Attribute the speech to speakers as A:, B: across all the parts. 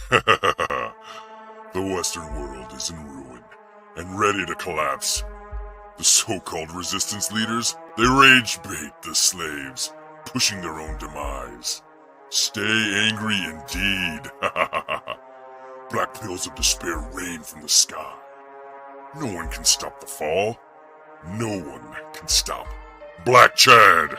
A: The Western world is in ruin and ready to collapse. The so-called resistance leaders, they rage bait the slaves, pushing their own demise. Stay angry indeed. Black pills of despair rain from the sky. No one can stop the fall. No one can stop Black Chad,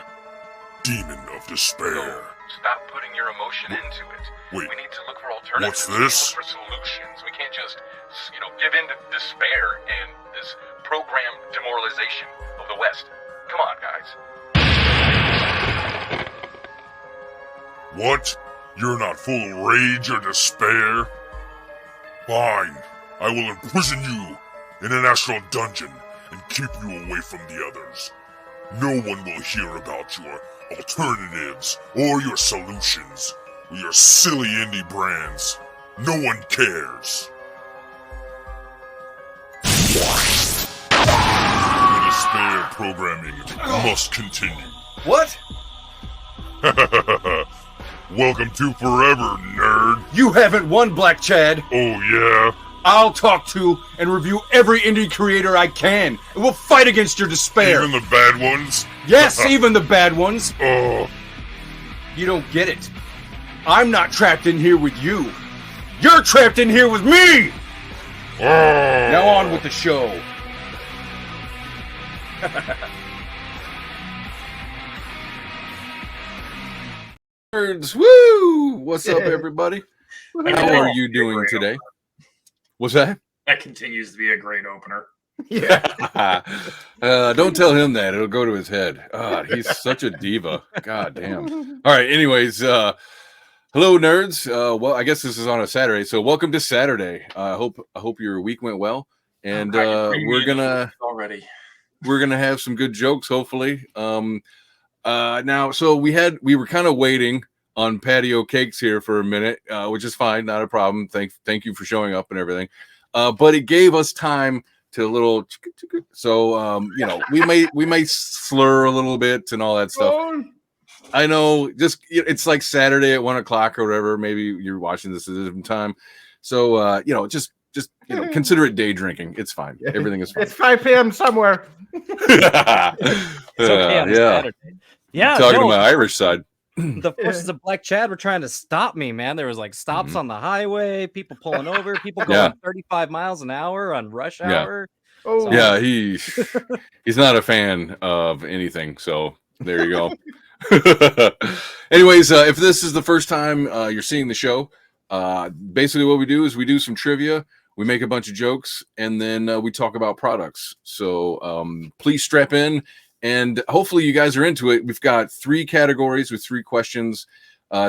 A: demon of despair.
B: Stop putting your emotion into it.
A: Wait,
B: we need to look for alternatives.
A: what's this?
B: Look for solutions. We can't just, give in to despair and this programmed demoralization of the West. Come on, guys.
A: What? You're not full of rage or despair? Fine. I will imprison you in an astral dungeon and keep you away from the others. No one will hear about your alternatives or your solutions or your silly indie brands. No one cares. The despair programming must continue.
C: What?
A: Welcome to Forever, nerd.
C: You haven't won, Black Chad.
A: Oh, yeah?
C: I'll talk to and review every indie creator I can, and we'll fight against your despair.
A: Even the bad ones?
C: Yes, even the bad ones.
A: Oh.
C: You don't get it. I'm not trapped in here with you. You're trapped in here with me!
A: Oh.
C: Now on with the show. Nerds, woo! What's up, everybody? How are you doing today? What's that?
D: That continues to be a great opener.
C: Yeah. Don't tell him that. It'll go to his head. God, he's such a diva. God damn. All right. Anyways, hello, nerds. Well, I guess this is on a Saturday, so welcome to Saturday. I hope your week went well, and we're gonna have some good jokes, hopefully. Now, so we were kind of waiting on Patio Cakes here for a minute, which is fine, not a problem. Thank you for showing up and everything. But it gave us time to a little, so we may slur a little bit and all that stuff. I know, just it's like Saturday at 1 o'clock or whatever. Maybe you're watching this at a different time, so just consider it day drinking. It's fine. Everything is fine.
E: It's 5 p.m. somewhere.
F: Yeah,
C: talking to my Irish side.
F: The forces of Black Chad were trying to stop me, man. There was like stops on the highway, people pulling over, people going 35 miles an hour on rush hour.
E: Oh.
C: Yeah, he's not a fan of anything. So there you go. Anyways, if this is the first time you're seeing the show, basically what we do is we do some trivia, we make a bunch of jokes, and then we talk about products. So please strap in. And hopefully you guys are into it. We've got 3 categories with 3 questions.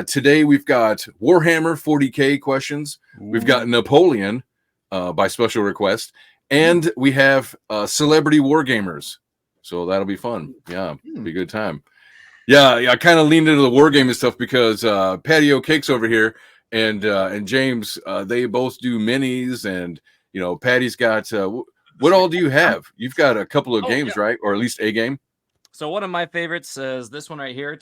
C: Today we've got WarHammer40k questions. Ooh. We've got Napoleon by special request. And we have celebrity Wargamers. So that'll be fun. Yeah, be a good time. Yeah, I kind of leaned into the Wargaming stuff because Patio Cakes over here and James, they both do minis. And, Patty's got... what all do you have? You've got a couple of games, right? Or at least a game?
F: So one of my favorites is this one right here.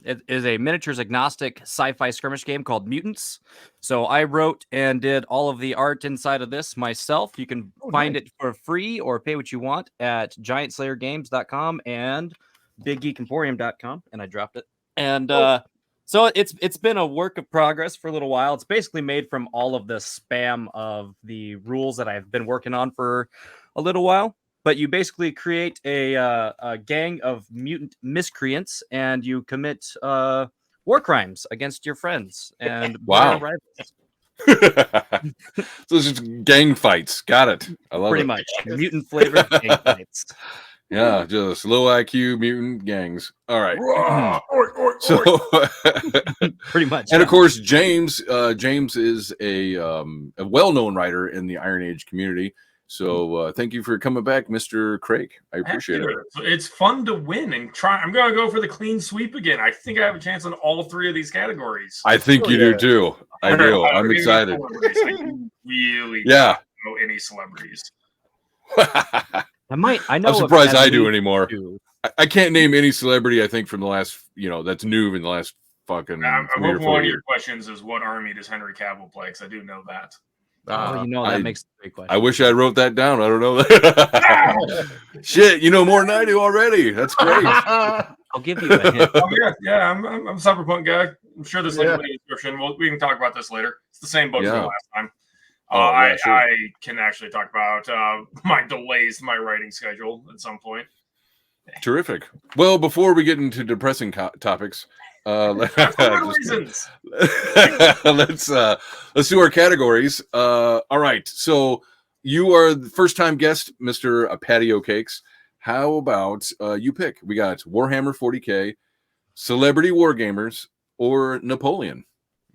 F: It is a miniatures agnostic sci-fi skirmish game called Mutants. So I wrote and did all of the art inside of this myself. You can find it for free or pay what you want at giantslayergames.com and biggeekemporium.com. And I dropped it. And so it's been a work of progress for a little while. It's basically made from all of the spam of the rules that I've been working on for a little while. But you basically create a gang of mutant miscreants, and you commit war crimes against your friends and
C: wow. So it's just gang fights. Got it. I love
F: pretty
C: it.
F: much mutant flavored gang fights.
C: Yeah, just low IQ mutant gangs. All right. So
F: pretty much.
C: And of course, James is a well-known writer in the Iron Age community. So thank you for coming back, Mr. Krake. I appreciate it.
D: It's fun to win and try. I'm going to go for the clean sweep again. I think I have a chance on all 3 of these categories.
C: I think you do too. I do. I'm excited.
D: Really
C: don't
D: know any celebrities.
C: I'm surprised I do anymore. I can't name any celebrity, I think, from the last, that's new in the last fucking
D: I'm
C: 3 or
D: hoping
C: 4
D: one of
C: years.
D: your questions is what army does Henry Cavill play? Because I do know that.
F: Oh, you know, that
C: I-
F: makes a great question.
C: I wish I wrote that down. I don't know that. Shit, you know more than I do already. That's great.
F: I'll give you a hint.
D: Oh yeah. I'm a cyberpunk guy. I'm sure there's like a description. We can talk about this later. It's the same book from last time.
C: Oh, yeah, sure.
D: I can actually talk about my delays to my writing schedule at some point.
C: Terrific. Well, before we get into depressing topics, let's do our categories. All right. So you are the first time guest, Mr. PaddyOCakes. How about you pick? We got WarHammer40k, Celebrity Wargamers, or Napoleon.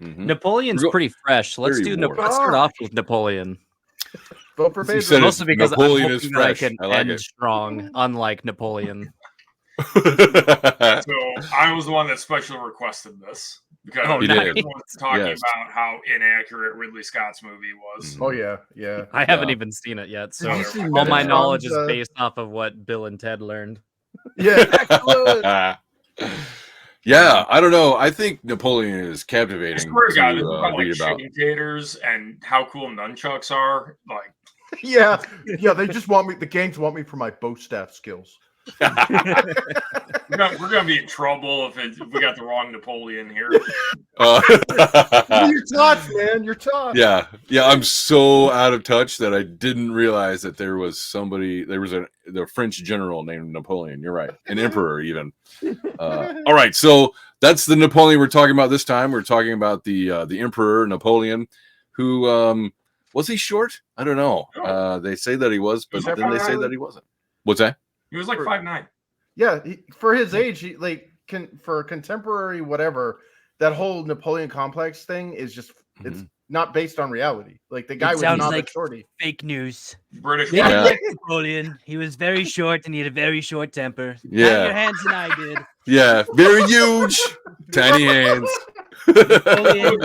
C: Mm-hmm.
F: Napoleon's pretty fresh. Let's do. Let's start off with Napoleon.
E: Vote for Pedro.
F: Mostly because
C: Napoleon
F: I'm
C: is
F: hoping that I
C: fresh.
F: can
C: I like
F: end
C: it.
F: strong, unlike Napoleon.
D: So I was the one that specially requested this because
F: Oh,
C: He
D: I
C: did.
D: was talking
C: Yes.
D: about how inaccurate Ridley Scott's movie was.
E: Oh yeah.
F: I haven't even seen it yet, so
E: Did you see
F: all my
E: Metatron's,
F: knowledge is based off of what Bill and Ted learned.
E: Yeah, excellent.
C: Yeah, I don't know. I think Napoleon is
D: I
C: captivating
D: swear to God, this is
C: to
D: about like
C: read about.
D: chicken taters and how cool nunchucks are. Like,
E: yeah. They just want me. The gangs want me for my bow staff skills.
D: we're gonna be in trouble if we got the wrong Napoleon here.
E: You're touch, man. You're touch.
C: Yeah, I'm so out of touch that I didn't realize that there was the French general named Napoleon. You're right, an emperor even. All right, so that's the Napoleon we're talking about this time. We're talking about the emperor Napoleon, who was he short? I don't know. They say that he was, but then they say that he wasn't. What's that?
D: He was like 5'9".
E: Yeah, for his age, he for contemporary whatever, that whole Napoleon complex thing is just it's not based on reality. Like the guy was not a shorty.
G: Fake news.
D: British.
G: They didn't
C: Yeah.
G: like Napoleon. He was very short and he had a very short temper.
C: Yeah.
G: Not your hands than I did.
C: Yeah, very huge, tiny hands.
G: Napoleon,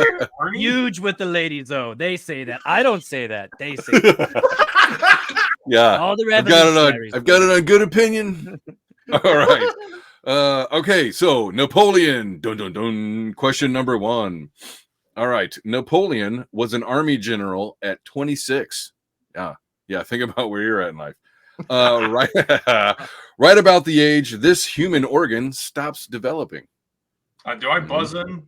D: Arnie?
G: huge with the ladies, though. They say that. I don't say that. They say that.
C: Yeah,
G: All the
C: I've got it on.
G: revolutionaries.
C: I've got it on good opinion. All right. Okay. So Napoleon. Dun dun dun. Question number 1. All right. Napoleon was an army general at 26. Yeah. Think about where you're at in life. Right. Right about the age this human organ stops developing.
D: Do I buzz in?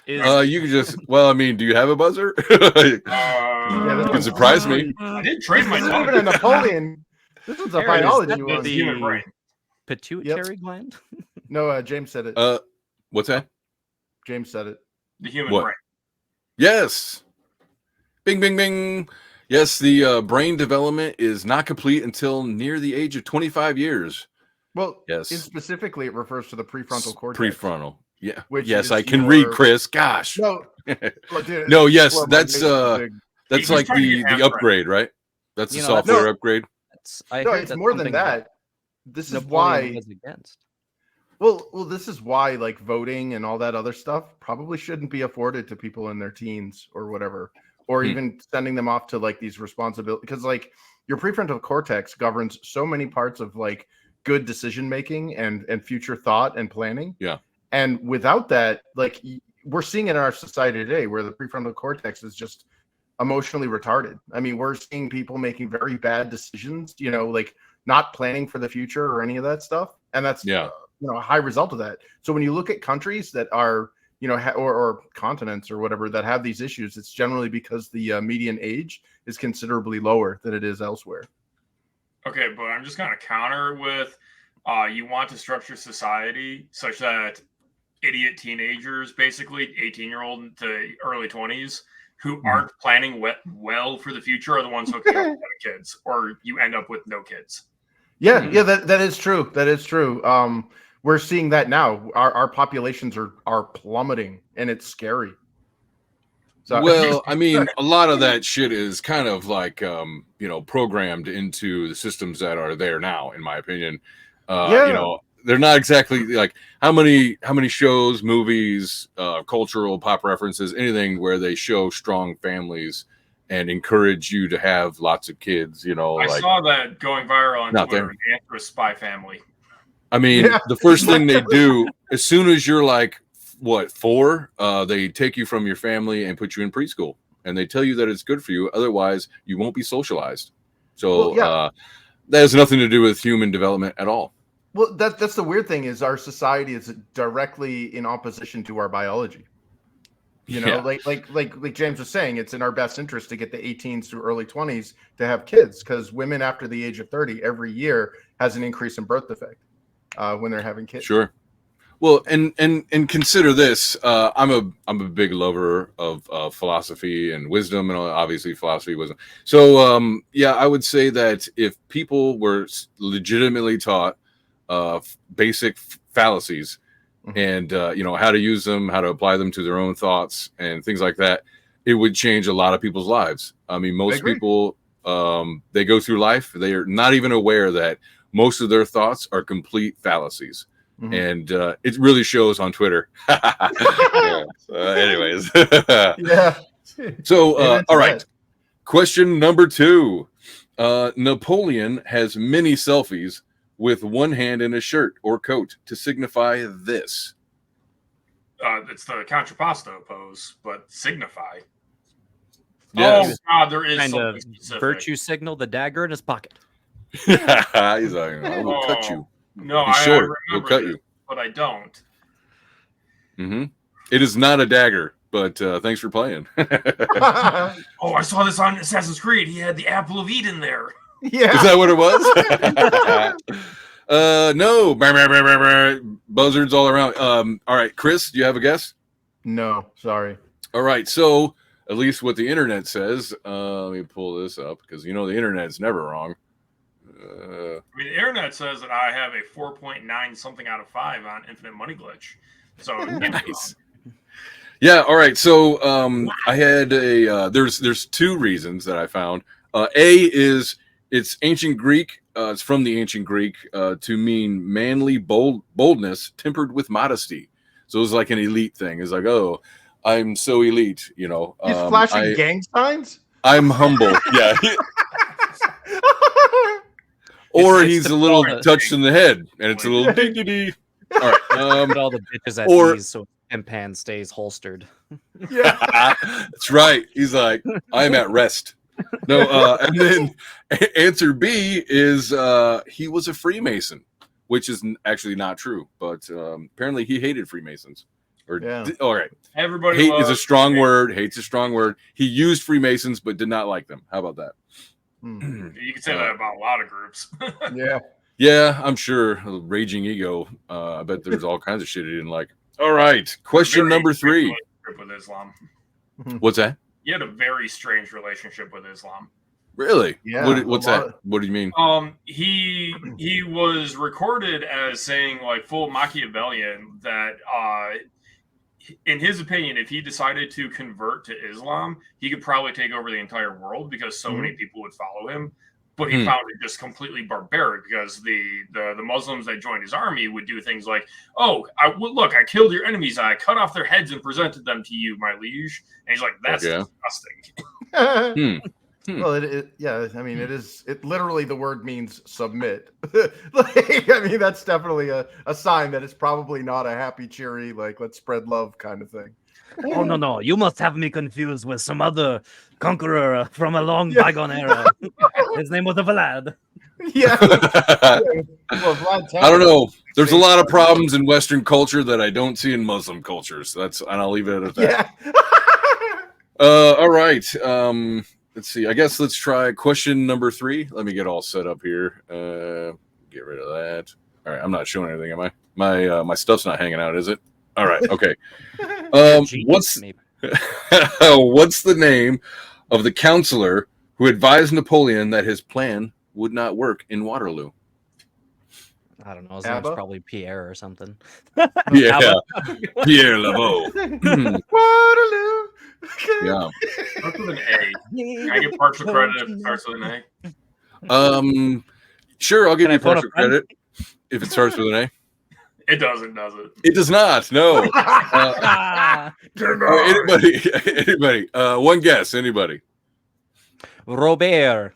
C: You can just. Well, I mean, do you have a buzzer?
E: this
C: It surprised me.
D: I did train my
E: This isn't
D: dog.
E: even a Napoleon. This is a biology
D: The
E: one.
D: human brain.
F: Pituitary gland?
E: No, James said it.
C: What's that?
E: James said it.
D: The human
C: What?
D: brain.
C: Yes. Bing, bing, bing. Yes, the brain development is not complete until near the age of 25 years.
E: Well,
C: Yes.
E: specifically, it refers to the prefrontal cortex.
C: Prefrontal. Yeah.
E: Which
C: Yes,
E: is
C: I can read,
E: your-
C: Chris. Gosh.
E: No, look, dude,
C: No, yes,
E: well,
C: that's
E: my big-
C: that's
D: He's
C: like
D: trying to
C: the
D: get half
C: upgrade, right? That's the
F: You know, that's-
C: software
E: No.
C: upgrade.
F: I
E: No,
F: heard
E: it's
F: that's
E: more than
F: something
E: that. This is
F: Napoleon
E: why.
F: was against.
E: Well, this is why like voting and all that other stuff probably shouldn't be afforded to people in their teens or whatever, or even sending them off to like these responsibilities, because like your prefrontal cortex governs so many parts of like good decision making and future thought and planning.
C: Yeah.
E: And without that, like we're seeing in our society today where the prefrontal cortex is just emotionally retarded. I mean, we're seeing people making very bad decisions, like not planning for the future or any of that stuff. And that's a high result of that. So when you look at countries that are, or continents or whatever that have these issues, it's generally because the median age is considerably lower than it is elsewhere.
D: Okay, but I'm just going to counter with you want to structure society such that idiot teenagers, basically 18-year-old to early 20s, who aren't planning well for the future are the ones hooking up with kids, or you end up with no kids.
E: Yeah, that is true. That is true. We're seeing that now. Our populations are plummeting, and it's scary. So,
C: Well, I mean, a lot of that shit is kind of like programmed into the systems that are there now, in my opinion. They're not exactly like how many shows, movies, cultural pop references, anything where they show strong families and encourage you to have lots of kids.
D: I saw that going viral on
C: Not
D: Twitter.
C: there.
D: The answer is Spy Family.
C: I mean, the first thing they do as soon as you're like what, 4, they take you from your family and put you in preschool, and they tell you that it's good for you. Otherwise, you won't be socialized. So
E: Well, yeah.
C: that has nothing to do with human development at all.
E: Well, that's the weird thing is our society is directly in opposition to our biology. You know, like James was saying, it's in our best interest to get the 18s through early 20s to have kids, because women after the age of 30 every year has an increase in birth defect when they're having kids.
C: Sure. Well, and consider this. I'm a big lover of philosophy and wisdom, and obviously philosophy, wisdom. So yeah, I would say that if people were legitimately taught basic fallacies, and how to use them, how to apply them to their own thoughts and things like that, it would change a lot of people's lives. I mean, most people, they go through life, they are not even aware that most of their thoughts are complete fallacies. And it really shows on Twitter. Yeah. So anyways.
E: Yeah.
C: So all right, question number 2. Napoleon has many selfies with one hand in his shirt or coat to signify this.
D: It's the contrapposto pose, but signify.
C: Yes.
D: Oh God, there is
F: Kind
D: something
F: of
D: specific.
F: virtue signal, the dagger in his pocket.
C: He's like, I will cut you.
D: No,
C: He's
D: I
C: short.
D: remember
C: We'll cut
D: this,
C: you.
D: but I don't.
C: It is not a dagger, but thanks for playing.
D: Oh, I saw this on Assassin's Creed. He had the apple of Eden there.
E: Yeah.
C: Is that what it was? No. Buzzards all around. All right, Chris, do you have a guess?
E: No, sorry.
C: All right, so at least what the internet says. Let me pull this up, because the internet's never wrong.
D: I mean, the internet says that I have a 4.9 something out of 5 on Infinite Money Glitch. So
C: Nice. Yeah. All right. So I had a there's 2 reasons that I found. A is it's ancient Greek. It's from the ancient Greek to mean manly boldness tempered with modesty. So it was like an elite thing. It's like, oh, I'm so elite.
E: He's flashing gang signs.
C: I'm humble. Yeah. Or he's a little touched in the head, and it's a little dee. All right.
F: Put all the bitches at ease so Pan stays holstered.
E: Yeah.
C: That's right. He's like, I'm at rest. No, and then answer B is he was a Freemason, which is actually not true, but apparently he hated Freemasons. All right.
D: Everybody
C: hate is a strong word. Hate's a strong word. He used Freemasons, but did not like them. How about that?
D: You can say that about a lot of groups.
E: Yeah.
C: Yeah, I'm sure. Raging ego. I bet there's all kinds of shit he didn't like. All right. Question number 3.
D: With Islam.
C: What's that?
D: He had a very strange relationship with Islam.
C: Really?
E: Yeah.
C: What's that? What do you mean?
D: He was recorded as saying, like, full Machiavellian, that in his opinion, if he decided to convert to Islam, he could probably take over the entire world because so many people would follow him. But he found it just completely barbaric, because the Muslims that joined his army would do things like, "Oh, look, I killed your enemies. I cut off their heads and presented them to you, my liege." And he's like, "That's disgusting."
E: Well, I mean, it literally, the word means submit. I mean, that's definitely a sign that it's probably not a happy, cheery, like, let's spread love kind of thing.
G: Oh, no. You must have me confused with some other conqueror from a long bygone era. His name was Vlad.
E: Yeah. Well, Vlad,
C: I don't know. There's a lot of problems in Western culture that I don't see in Muslim cultures. And I'll leave it at that.
E: Yeah.
C: All right. Let's see. I guess let's try question number 3. Let me get all set up here. Get rid of that. All right. I'm not showing anything, am I? My stuff's not hanging out, is it? All right. Okay. What's the name of the counselor who advised Napoleon that his plan would not work in Waterloo?
F: I don't know. His name's probably Pierre or something.
C: Yeah. Pierre Laveau.
E: Waterloo.
C: Yeah.
D: Starts with an A. Can I get partial credit if it starts with an A?
C: Sure, I'll give you partial credit if it starts with an A.
D: It doesn't, does it?
C: It does not. No. Anybody? One guess. Anybody?
F: Robert.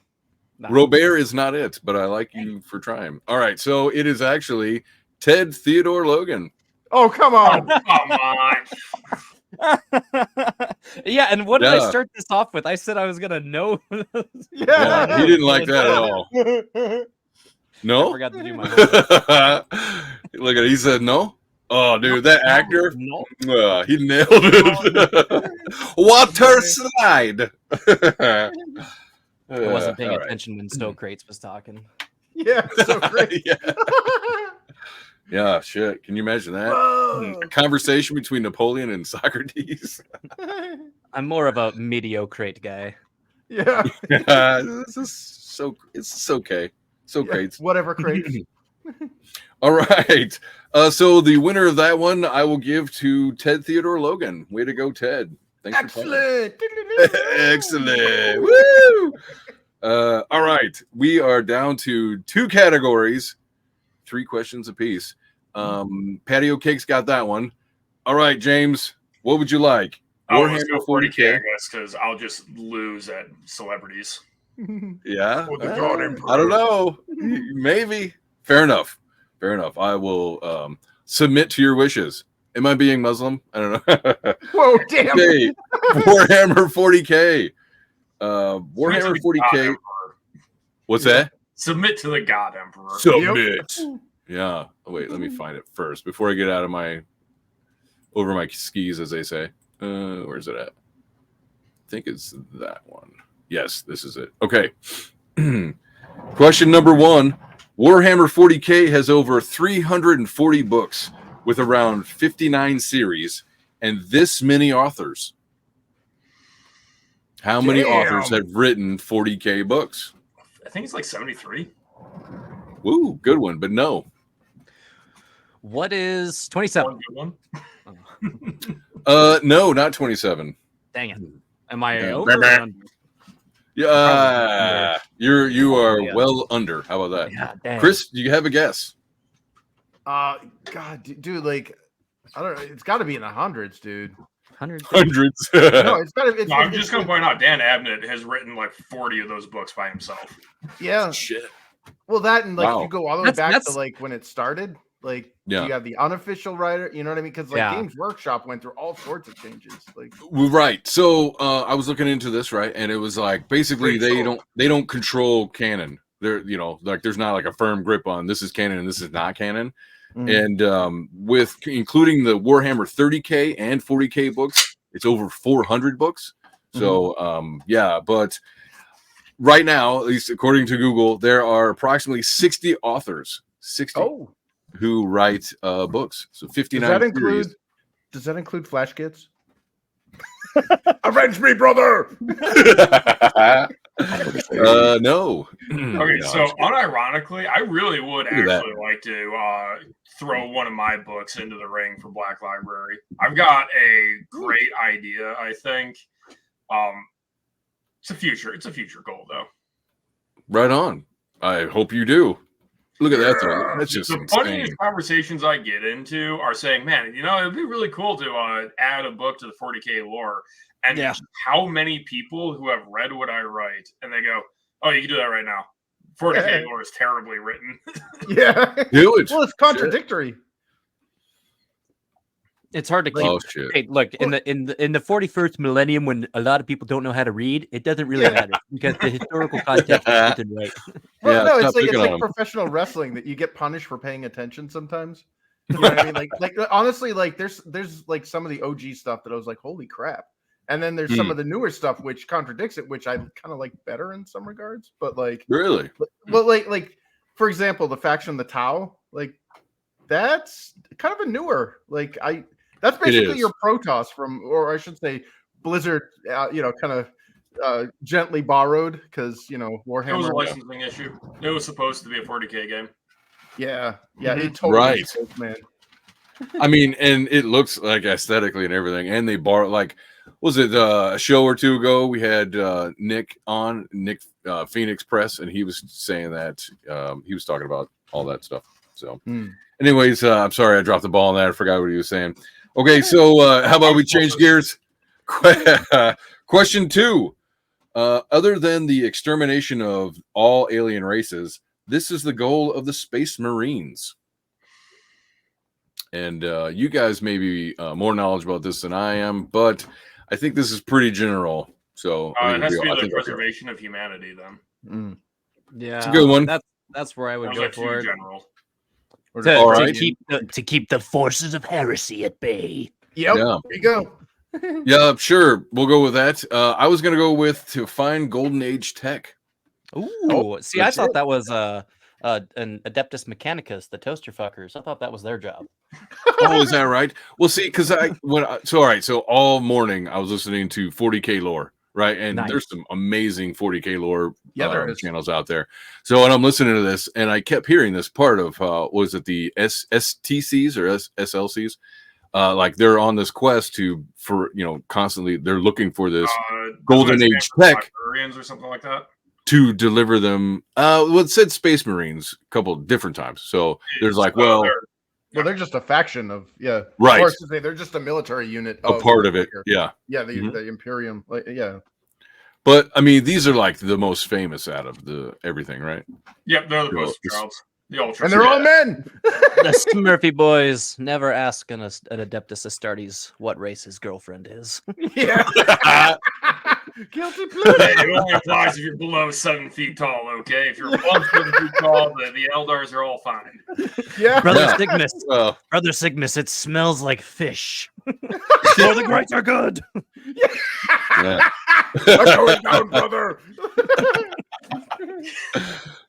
C: Robert is not it, but I like you for trying. All right, so it is actually Ted Theodore Logan.
E: Oh, come
D: Oh,
E: on.
D: come on.
F: Yeah, and what did
C: Yeah.
F: I start this off with? I said I was gonna know.
C: Yeah, he didn't like that at all.
F: I
C: No?
F: forgot to do my homework.
C: Look at it. He said no. Oh, dude, that actor,
F: No.
C: he nailed it. Water slide.
F: I wasn't paying
C: all right.
F: attention when Snow Crates was talking.
E: Yeah, so great.
C: yeah. Yeah, shit. Can you imagine that?
E: Whoa.
C: A conversation between Napoleon and Socrates.
F: I'm more of a mediocrate guy.
E: Yeah.
C: This is so. It's okay. So
E: Yeah,
C: great.
E: whatever crates.
C: All right. So the winner of that one, I will give to Ted Theodore Logan. Way to go, Ted. Thanks for playing.
E: Excellent.
C: Excellent. Woo! All right. We are down to 2 categories, 3 questions apiece. PaddyOCakes got that one. All right, James, what would you like?
D: Oh, let's go 40K,
C: 40K?
D: I guess, because I'll just lose at celebrities.
C: Yeah.
D: Or the God Emperor.
C: I don't know. Maybe. Fair enough. Fair enough. I will submit to your wishes. Am I being Muslim? I don't know.
E: Whoa, damn.
C: Okay. Warhammer 40K.
D: Submit to
C: Warhammer
D: the God
C: 40K.
D: Emperor.
C: What's that?
D: Submit to the God Emperor.
C: Submit. Yeah. Oh, wait, let me find it first before I get out of over my skis, as they say. Where's it at? I think it's that one. Yes, this is it. Okay. Question number 1. Warhammer 40K has over 340 books with around 59 series and this many authors. How many authors have written 40K books?
D: I think it's like 73.
C: Woo, good one, but no.
F: What is 27?
D: One good one.
C: No, not 27.
F: Dang it. Am I
C: Yeah.
F: over or under?
C: Yeah, you are
F: Yeah.
C: well under. How about that?
F: Yeah, dang.
C: Chris, do you have a guess?
E: God, dude, like, I don't know. It's got to be in the hundreds, dude.
F: 100.
C: Hundreds.
E: No, it's got to.
D: No, I'm just going to point out Dan Abnett has written like 40 of those books by himself.
E: Yeah.
C: Shit.
E: Well, that and like
C: Wow.
E: you go all the way back
F: That's-
E: to like when it started. Like
C: Yeah.
E: you have the unofficial writer. You know what I mean? Because like
F: Yeah.
E: Games Workshop went through all sorts of changes. Like
C: Well, right. So I was looking into this, right, and it was like basically
E: Great
C: they don't control canon. They're like there's not like a firm grip on this is canon and this is not canon. And with including the Warhammer 30K and 40K books, it's over 400 books. So yeah, but right now, at least according to Google, there are approximately 60 authors, 60 who write books. So 59.
E: Does that include Flash Kids? Avenge me, brother!
C: No.
D: Okay, so unironically, I really would
C: at that.
D: actually like to throw one of my books into the ring for Black Library. I've got a great idea, I think. It's a future goal though.
C: Right on. I hope you do. Look at that though. That's just
D: the
C: insane.
D: funniest conversations I get into are saying, "Man, you know, it'd be really cool to add a book to the 40K lore." And how many people who have read what I write and they go, "Oh, you can do that right now." 40K lore is terribly written.
E: Yeah.
C: Do it.
E: Well, it's contradictory.
F: It's hard to keep.
C: Oh shit.
F: Hey, look, in the 41st millennium, when a lot of people don't know how to read, it doesn't really matter because the historical context is written right.
E: Well,
C: Yeah,
E: no,
C: stop
E: it's like
C: picking on 'em.
E: professional wrestling that you get punished for paying attention sometimes. You know what I mean? Like honestly, like there's like some of the OG stuff that I was like, holy crap. And then there's some of the newer stuff which contradicts it, which I kind of like better in some regards. But like
C: Really?
E: well, like for example, the faction the Tau, like that's kind of a newer, like that's basically
C: is.
E: your Protoss from, or I should say Blizzard, you know, kind of gently borrowed because you know
D: It was a
E: Warhammer.
D: licensing issue. It was supposed to be a 40K game.
E: Yeah, it totally
C: Right.
E: is, man.
C: I mean, and it looks like aesthetically and everything. And they borrow like, was it a show or two ago? We had Nick Phoenix Press, and he was saying that he was talking about all that stuff. So, anyways, I'm sorry I dropped the ball on that. I forgot what he was saying. Okay, so how about we change gears? Question 2. Other than the extermination of all alien races, this is the goal of the Space Marines. And you guys may be more knowledgeable about this than I am, but I think this is pretty general. So
D: It has to be the preservation of humanity, then.
F: Yeah,
C: it's a good one.
F: That's where I would
D: Those
F: go
D: are too
F: for it.
D: general.
G: To keep the forces of heresy at bay.
E: Yep.
C: Yeah.
E: There you go.
C: Yeah, sure. We'll go with that. I was going to go with to find golden age tech.
F: Ooh, see, I thought that was an Adeptus Mechanicus, the toaster fuckers. I thought that was their job.
C: Oh, is that right? Well, see, because all right. So all morning I was listening to 40k lore, right? And
F: Nice.
C: there's some amazing 40k lore
E: there is.
C: channels out there. So when I'm listening to this, and I kept hearing this part of was it the STCs or SLCs? Like they're on this quest for constantly they're looking for this golden age tech
D: or something like that
C: to deliver them. Well, it said Space Marines a couple different times. So there's like,
E: they're just a faction of
C: right.
E: Or to say they're just a military unit.
C: A part of it, yeah.
E: Yeah, the Imperium, yeah.
C: But I mean, these are like the most famous out of everything, right?
D: Yep, they're the most childs. The Ultras.
E: And they're all men.
F: The Smurfy boys never ask an Adeptus Astartes what race his girlfriend is.
E: Yeah. Guilty pleasure.
D: Hey, it only applies if you're below 7 feet tall, okay? If you're above 7 feet tall, the Eldars are all fine.
E: Yeah.
G: Brother Sigmus, it smells like fish. Oh, the greats are good.
C: Yeah.
E: I'm going down, brother.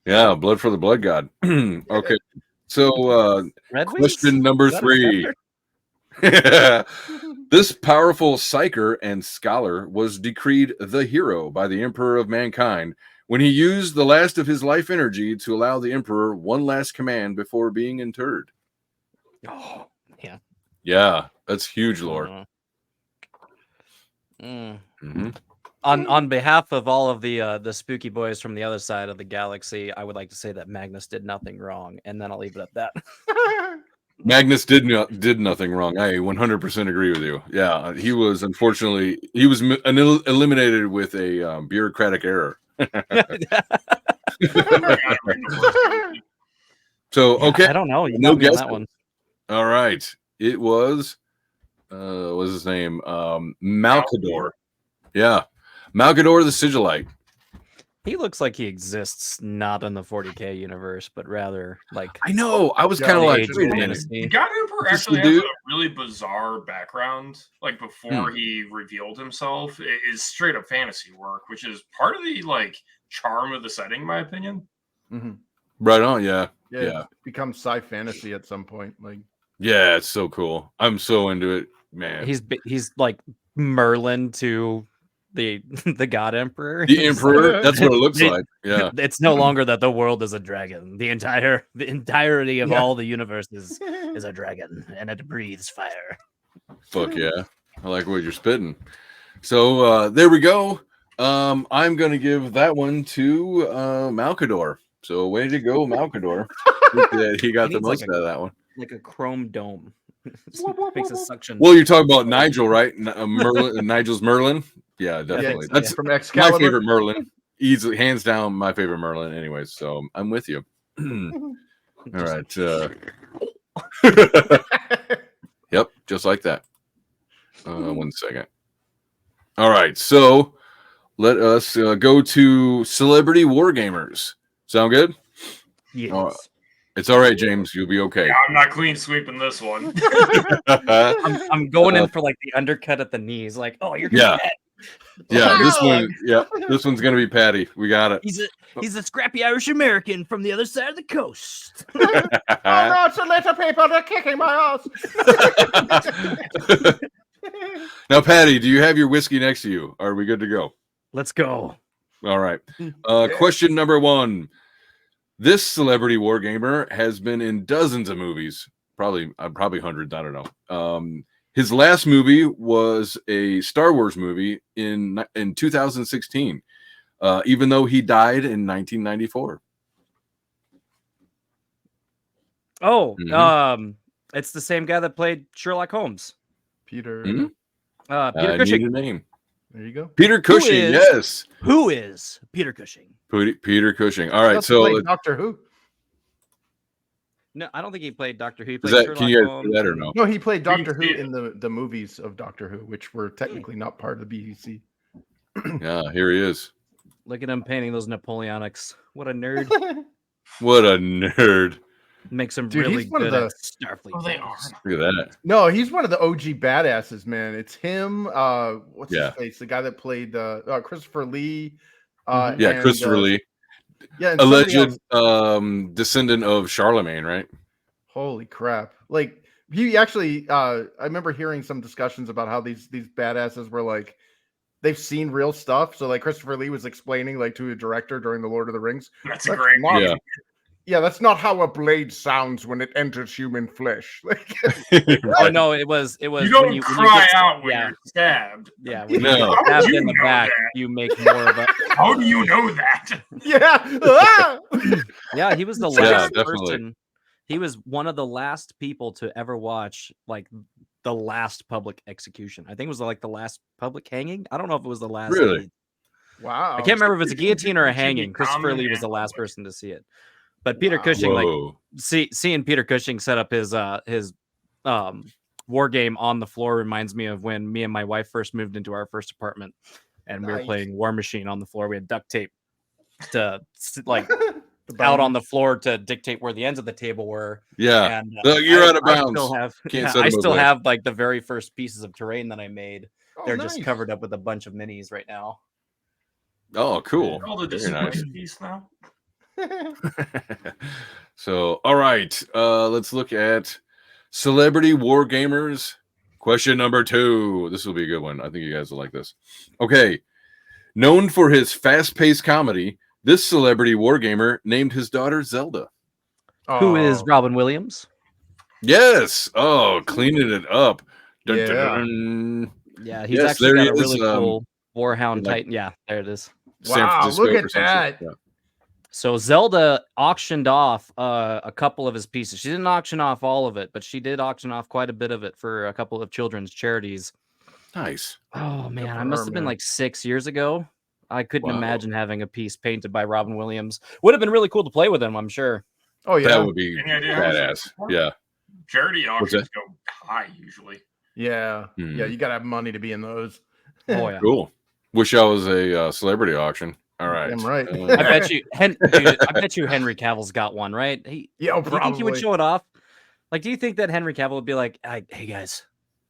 C: Yeah, blood for the blood god. Okay. So question number 3. This powerful psyker and scholar was decreed the hero by the Emperor of Mankind when he used the last of his life energy to allow the Emperor one last command before being interred.
F: Oh, yeah.
C: Yeah, that's huge lore.
F: Mm-hmm. On behalf of all of the spooky boys from the other side of the galaxy, I would like to say that Magnus did nothing wrong, and then I'll leave it at that.
C: Magnus did nothing wrong. I 100% agree with you. Yeah, he was eliminated with a bureaucratic error. So okay,
F: I don't know. You
C: no
F: got me on
C: guess
F: that one.
C: All right, it was what's his name? Malkador. Yeah, Malkador the Sigilite.
F: He looks like he exists not in the 40k universe, but rather like
C: I know. I was kind of like, wait a minute.
D: The God Emperor actually has a really bizarre background. Like before he revealed himself, it is straight up fantasy work, which is part of the charm of the setting, in my opinion.
E: Mm-hmm.
C: Right on. Yeah.
E: It becomes sci fantasy at some point.
C: Yeah, it's so cool. I'm so into it, man.
F: He's like Merlin to the God Emperor.
C: The Emperor. That's what it looks like. Yeah.
F: It's no longer that the world is a dragon. The entirety of all the universe is a dragon, and it breathes fire.
C: Fuck yeah. I like what you're spitting. So there we go. I'm gonna give that one to Malkador. So way to go, Malkador. He got the most out of that one.
F: Like a chrome dome. Makes a suction.
C: Well, you're talking about Nigel, right? Merlin, Nigel's Merlin. Yeah, definitely. That's
E: from Excalibur.
C: My favorite Merlin. Easily, hands down, my favorite Merlin. Anyways, so I'm with you. All right. Yep, just like that. 1 second. All right, so let us go to Celebrity Wargamers. Sound good?
G: Yes.
C: It's all right, James. You'll be okay.
D: Yeah, I'm not clean sweeping this one.
F: I'm going in for like the undercut at the knees. Like, oh, you're gonna get.
C: Yeah, this one's gonna be Patty. We got it.
G: He's a scrappy Irish American from the other side of the coast.
E: Oh no, it's the little people, they're kicking my ass.
C: Now, Patty, do you have your whiskey next to you? Are we good to go?
G: Let's go.
C: All right. Question number 1. This celebrity wargamer has been in dozens of movies, probably hundreds. I don't know. His last movie was a Star Wars movie in 2016, even though he died in 1994.
F: Oh, it's the same guy that played Sherlock Holmes.
E: Peter.
F: Peter
C: Cushing.
F: Cushing.
C: Need a name.
E: There you go.
C: Peter Cushing. Yes.
G: Who is Peter Cushing?
C: Peter Cushing. All right.
E: That's
C: So
E: Doctor Who.
F: No, I don't think he played Doctor Who. He
C: Is
F: played
C: that,
F: Sherlock
C: can you guys
F: Holmes.
C: do that or no?
E: No, he played
D: We can
E: Doctor Who
D: see it.
E: in the movies of Doctor Who, which were technically not part of the BBC.
C: Yeah, here he is.
F: Look at him painting those Napoleonics. What a nerd.
C: What a nerd.
F: Makes him
E: Dude,
F: really
E: he's one of
F: good at
E: the-
F: Starfleet.
D: Oh, they are.
F: battles.
C: Look at that.
E: No, he's one of the OG badasses, man. It's him. What's
C: Yeah.
E: his face? The guy that played Christopher Lee.
C: Yeah,
E: and,
C: Christopher Lee.
E: Yeah, and somebody
C: Alleged
E: else.
C: descendant of Charlemagne, right?
E: Holy crap! Like he actually, I remember hearing some discussions about how these badasses were like they've seen real stuff. So like Christopher Lee was explaining like to a director during the Lord of the Rings.
D: That's a great
E: not-
C: Yeah.
E: Yeah, that's not how a blade sounds when it enters human flesh. Like,
F: Oh no, it was.
D: You
F: when
D: don't
F: when you
D: cry
F: get-
D: out when
F: yeah,
D: you're stabbed.
F: yeah. When
C: No.
F: you
D: How
F: get
D: would
F: stabbed
D: you
F: in the
D: know
F: back,
D: that?
F: you make more of a.
D: How do you know that?
E: yeah. Ah!
F: Yeah, he was the
C: Yeah,
F: last
C: definitely.
F: person. He was one of the last people to ever watch like the last public execution. I think it was like the last public hanging. I don't know if it was the last.
C: Really?
E: Wow.
F: I can't remember if it's a guiñguillotine or a
D: It should be
F: hanging. Christopher
D: common
F: Lee was
D: and
F: the last
D: public.
F: person to see it. But Peter
E: Wow.
F: Cushing, like
C: Whoa.
F: seeing Peter Cushing set up his war game on the floor reminds me of when me and my wife first moved into our first apartment and we were
E: Nice.
F: playing War Machine on the floor. We had duct tape to like
E: The
F: out on
E: bones.
F: the floor to dictate where the ends of the table were.
C: Yeah.
F: And
C: Look, you're out of
F: I
C: bounds.
F: still have,
C: Can't
F: yeah,
C: set
F: I
C: 'em
F: still
C: away.
F: have like the very first pieces of terrain that I made.
E: Oh,
F: They're just
E: nice.
F: covered up with a bunch of minis right now.
C: Oh, cool.
D: All the
C: Very nice.
D: display piece now.
C: So, all right. Let's look at celebrity war gamers. Question number 2. This will be a good one. I think you guys will like this. Okay. Known for his fast-paced comedy, this celebrity wargamer named his daughter Zelda.
F: Who is
E: Oh.
F: Robin Williams?
C: Yes. Oh, cleaning it up. Dun, dun,
E: Yeah.
C: dun.
F: Yeah, he's
C: Yes,
F: actually
C: there
F: got
C: he
F: a really
C: is,
F: cool Warhound
C: like-
F: Titan. Yeah, there it is.
C: San
E: Wow,
C: Francisco
E: look
C: or
E: at
C: some shit.
E: that.
C: Yeah.
F: So Zelda auctioned off a couple of his pieces. She didn't auction off all of it, but she did auction off quite a bit of it for a couple of children's charities.
C: Nice.
F: Oh man,
E: for
F: I must
E: her,
F: have been
E: man.
F: like 6 years ago. I couldn't
C: Wow.
F: imagine having a piece painted by Robin Williams. Would have been really cool to play with him, I'm sure.
E: Oh yeah.
C: That would be
D: Any idea how much
C: badass.
D: it's worth?
C: Yeah.
D: Charity
C: What's that?
D: auctions go high usually.
E: Yeah.
C: Hmm.
E: Yeah, you gotta have money to be in those.
F: Oh yeah.
C: Cool. Wish I was a celebrity auction. All right.
E: Damn right.
F: I bet you, dude, I bet you Henry Cavill's got one, right?
E: Yeah, oh,
F: Do you think he would
E: probably.
F: show it off? Like, do you think that Henry Cavill would be like, "Hey guys,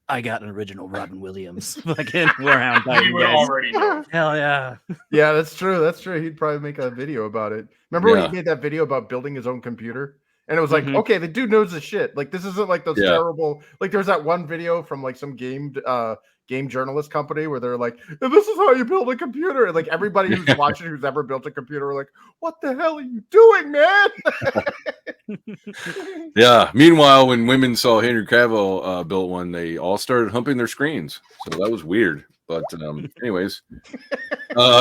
F: I got an original Robin Williams fucking Warhound
D: We
F: Titan,
D: would
F: guys."
D: already know.
F: Hell yeah!
E: Yeah, that's true. That's true. He'd probably make a video about it. Remember when
C: Yeah.
E: he made that video about building his own computer? And it was like,
F: Mhm.
E: okay, the dude knows the shit. Like, this isn't like those
C: Yeah.
E: terrible. Like, there's that one video from like some game journalist company where they're like, "This is how you build a computer." And like everybody who's watching who's ever built a computer are like, "What the hell are you doing, man?"
C: Yeah. Meanwhile, when women saw Henry Cavill built one, they all started humping their screens. So that was weird. But anyways,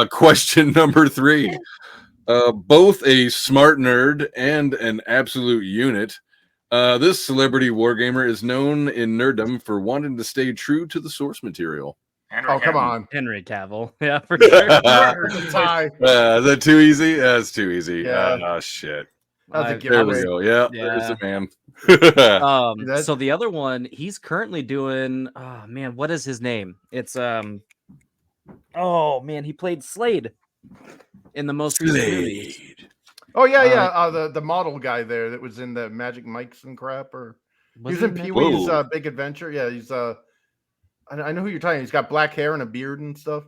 C: question number 3. Both a smart nerd and an absolute unit. This celebrity wargamer is known in nerddom for wanting to stay true to the source material.
D: Henry
E: Oh, come
D: Cavill.
E: on.
F: Henry Cavill, yeah, for sure.
E: It's high.
C: Is that too easy? That's too easy.
E: Yeah.
C: Oh, shit.
E: That's a
C: There we
E: giveaway.
C: go. Yeah,
F: Yeah.
C: there's the man.
E: That-
F: So the other one, he's currently doing. Oh man, what is his name? It's Oh man, he played Slade in the most recent movie.
E: Oh yeah. The model guy there that was in the Magic Mikes and crap, or
F: Was
E: he's
F: he
E: in
F: that?
E: Pee Wee's
C: Whoa.
E: Big Adventure. Yeah, he's I know who you're talking. He's got black hair and a beard and stuff.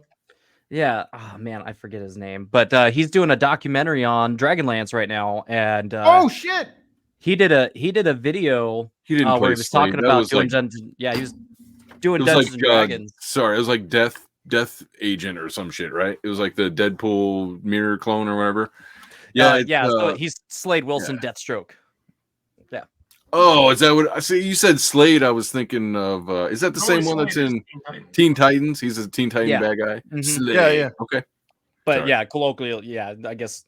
F: Yeah. Oh man, I forget his name, but he's doing a documentary on Dragonlance right now, and
E: Oh shit!
F: he did a video
C: He didn't
F: where
C: play
F: he was
C: Slade.
F: talking
C: That
F: about
C: was
F: doing
C: like,
F: Dungeons. Yeah, he was
C: it
F: doing
C: was
F: Dungeons
C: like
F: and Dragons.
C: sorry, it was like Death Agent or some shit, right? It was like the Deadpool mirror clone or whatever. Yeah,
F: Yeah.
C: it's,
F: So he's Slade Wilson, Deathstroke.
C: oh, is that what I see? You said Slade. I was thinking of. Is that the same one that's in Teen Titans? He's a Teen Titan
F: Yeah.
C: bad guy.
F: Mhm.
C: Slade.
E: Yeah.
C: Okay.
F: But
C: Sorry.
F: yeah, colloquially, yeah, I guess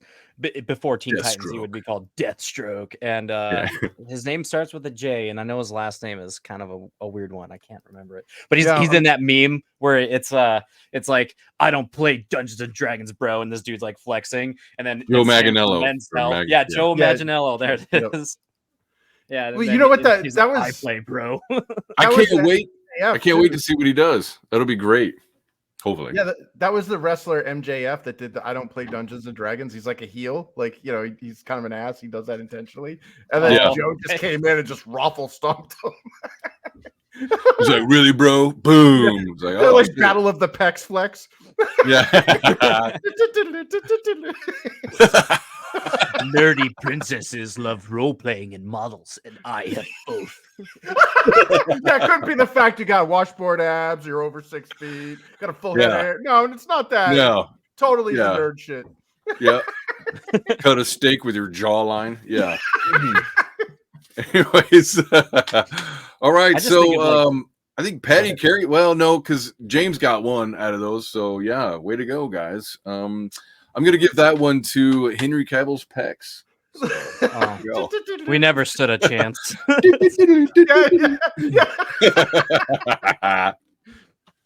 F: before Teen Titans, he would
C: Deathstroke.
F: be called Deathstroke, and his name starts with a J, and I know his last name is kind of a weird one. I can't remember it, but he's
E: Yeah,
F: in that meme where it's like, "I don't play Dungeons and Dragons, bro," and this dude's like flexing, and then
C: Joe
F: it stands for
C: Manganiello,
F: Men's
C: or
F: Health.
C: Mag-
F: Yeah,
C: yeah.
F: Joe
E: Yeah.
F: Manganiello. There it
E: Yep.
F: is.
G: Yeah.
E: Well, you know what that
G: I
E: was.
G: play, bro.
C: I
E: That was
C: can't wait.
E: MJF
C: I can't wait
E: too.
C: to see what he does. That'll be great. Hopefully.
E: Yeah, that was the wrestler MJF that did the I don't play Dungeons and Dragons. He's like a heel, like he's kind of an ass. He does that intentionally. And then
C: Yeah.
E: Joe just came in and just raffle stomped him.
C: He's like, really, bro? Boom. It's like,
E: They're
C: oh,
E: like
C: shit.
E: Battle of the Pecs Flex.
C: Yeah.
G: Nerdy princesses love role playing and models, and I have both.
E: That couldn't be the fact you got washboard abs, you're over 6 feet, got a full head of
C: Yeah.
E: hair. No, it's not that.
C: No.
E: Totally
C: Yeah.
E: the nerd shit.
C: Yeah. Cut a steak with your jawline. Yeah. Anyways. All right.
G: I just think of, like-
C: So I think Patty carried. Well, no, because James got one out of those. So yeah, way to go, guys. I'm gonna give that one to Henry Cavill's pecs. So, there you go.
F: We never stood a chance.
E: Yeah.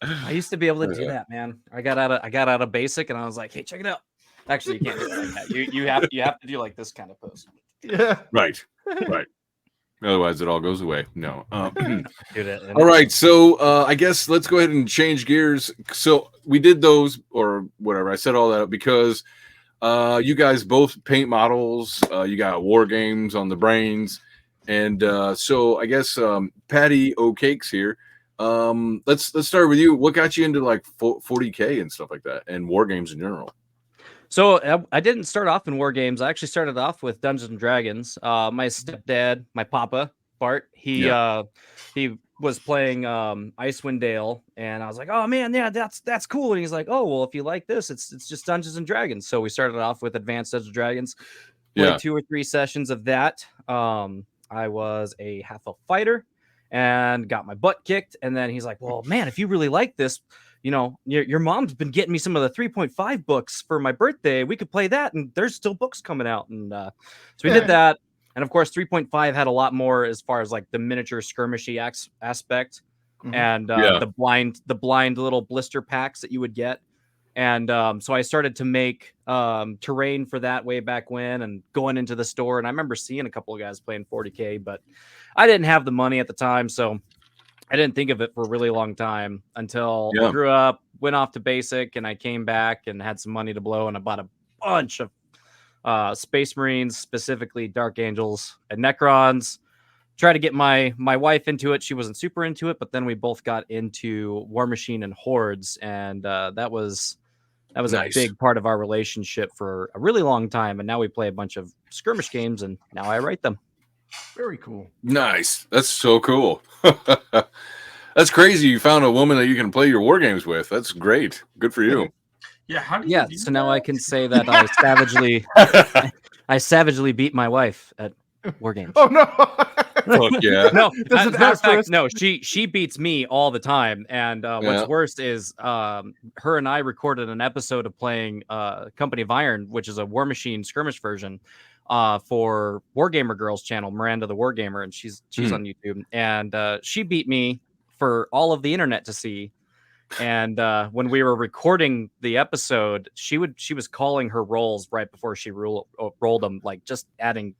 F: I used to be able to do that, man. I got out of basic, and I was like, "Hey, check it out." Actually, you can't do it like that. You have to do like this kind of pose.
E: Yeah.
C: Right. Right. Otherwise, it all goes away. No.
F: Do that.
C: All right, so I guess let's go ahead and change gears. So we did those or whatever. I set all that up because you guys both paint models. You got war games on the brains, and so I guess PaddyOCakes here. Let's start with you. What got you into like 40K and stuff like that, and war games in general?
F: So I didn't start off in war games. I actually started off with Dungeons and Dragons. My stepdad, my papa, Bart, he was playing Icewind Dale, and I was like, "Oh man, yeah, that's cool." And he's like, "Oh well, if you like this, it's just Dungeons and Dragons." So we started off with Advanced Dungeons and Dragons. Played 2 or 3 sessions of that. I was a half-elf fighter and got my butt kicked. And then he's like, "Well, man, if you really like this, your mom's been getting me some of the 3.5 books for my birthday. We could play that, and there's still books coming out." And so we did that. And of course, 3.5 had a lot more as far as like the miniature skirmishy aspect, and the blind little blister packs that you would get. And so I started to make terrain for that way back when, and going into the store. And I remember seeing a couple of guys playing 40K, but I didn't have the money at the time, so I didn't think of it for a really long time until I grew up, went off to basic, and I came back and had some money to blow, and I bought a bunch of Space Marines, specifically Dark Angels and Necrons. Tried to get my wife into it. She wasn't super into it, but then we both got into War Machine and Hordes, and that was nice. A big part of our relationship for a really long time. And now we play a bunch of skirmish games, and now I write them.
E: Very cool.
C: Nice. That's so cool. That's crazy. You found a woman that you can play your war games with. That's great. Good for you.
D: Yeah. How do you do
F: So now
D: that?
F: I can say that I savagely beat my wife at war games.
E: Oh no.
C: Fuck yeah.
F: No,
E: This is
F: as a matter of fact,
E: asterisk.
F: no, she beats me all the time. And what's worse is her and I recorded an episode of playing Company of Iron, which is a War Machine skirmish version for Wargamer Girls channel, Miranda the Wargamer, and she's on YouTube. And she beat me for all of the internet to see. And when we were recording the episode, she was calling her rolls right before she rolled them, like just adding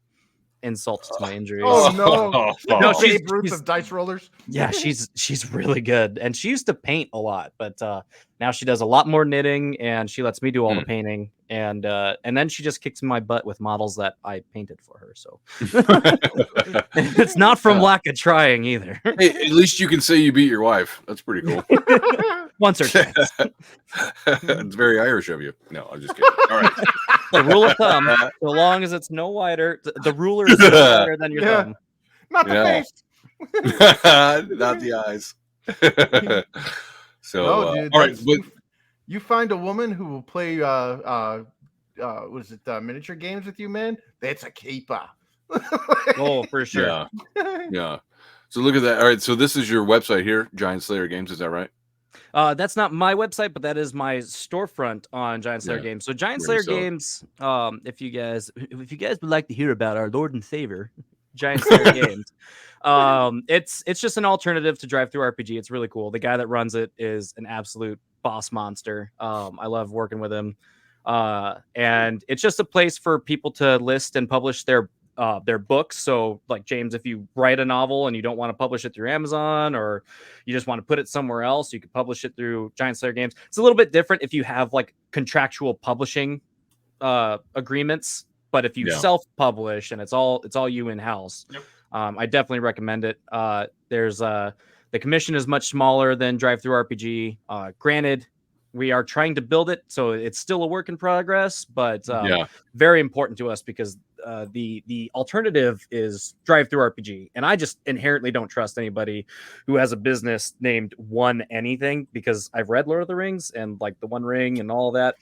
F: insults to my injuries.
E: Oh no.
F: No,
E: Babe
F: she's
E: Ruth of dice rollers.
F: Yeah, she's really good, and she used to paint a lot, but now she does a lot more knitting, and she lets me do all the painting, and then she just kicks my butt with models that I painted for her. So it's not from lack of trying either.
C: Hey, at least you can say you beat your wife. That's pretty cool.
F: Once or twice.
C: It's very Irish of you. No, I'm just kidding. All right.
F: The rule of thumb: so long as it's no wider, the ruler is no wider than your thumb.
E: Not the face.
C: Not the eyes. So,
E: No, dude,
C: all right, but
E: you find a woman who will play what is it, miniature games with you, man? That's a keeper.
F: Oh, for sure.
C: Yeah. So look at that. All right, so this is your website here, Giant Slayer Games. Is that right?
F: That's not my website, but that is my storefront on Giant Slayer Games. So Giant Slayer Games, if you guys would like to hear about our Lord and Savior, Giant Slayer Games, it's just an alternative to Drive Through RPG. It's really cool. The guy that runs it is an absolute boss monster. I love working with him, and it's just a place for people to list and publish their their books. So like James, if you write a novel and you don't want to publish it through Amazon, or you just want to put it somewhere else, you could publish it through Giant Slayer Games. It's a little bit different if you have like contractual publishing agreements, but if you self-publish and it's all you in-house, I definitely recommend it. There's the commission is much smaller than Drive-Thru RPG. Granted, we are trying to build it, so it's still a work in progress, but very important to us because the alternative is Drive-Thru RPG, and I just inherently don't trust anybody who has a business named One Anything, because I've read Lord of the Rings and like the One Ring and all that.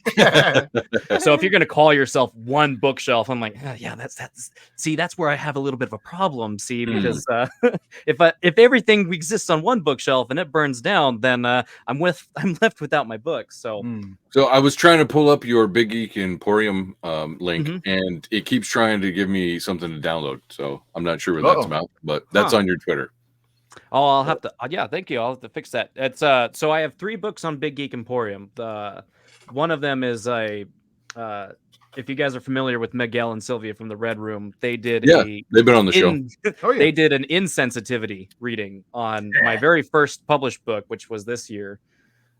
F: So if you're gonna call yourself One Bookshelf, I'm like, yeah, that's where I have a little bit of a problem. See, because if everything exists on one bookshelf and it burns down, then I'm left without my books. So
C: I was trying to pull up your Big Geek Emporium link, and it keeps trying to give me something to download. So I'm not sure what that's about, but that's on your Twitter.
F: Oh, I'll have to. Yeah, thank you. I'll have to fix that. It's so I have 3 books on Big Geek Emporium. One of them is a. If you guys are familiar with Miguel and Sylvia from the Red Room, they did.
C: They've been on the show.
F: They did an insensitivity reading on my very first published book, which was this year.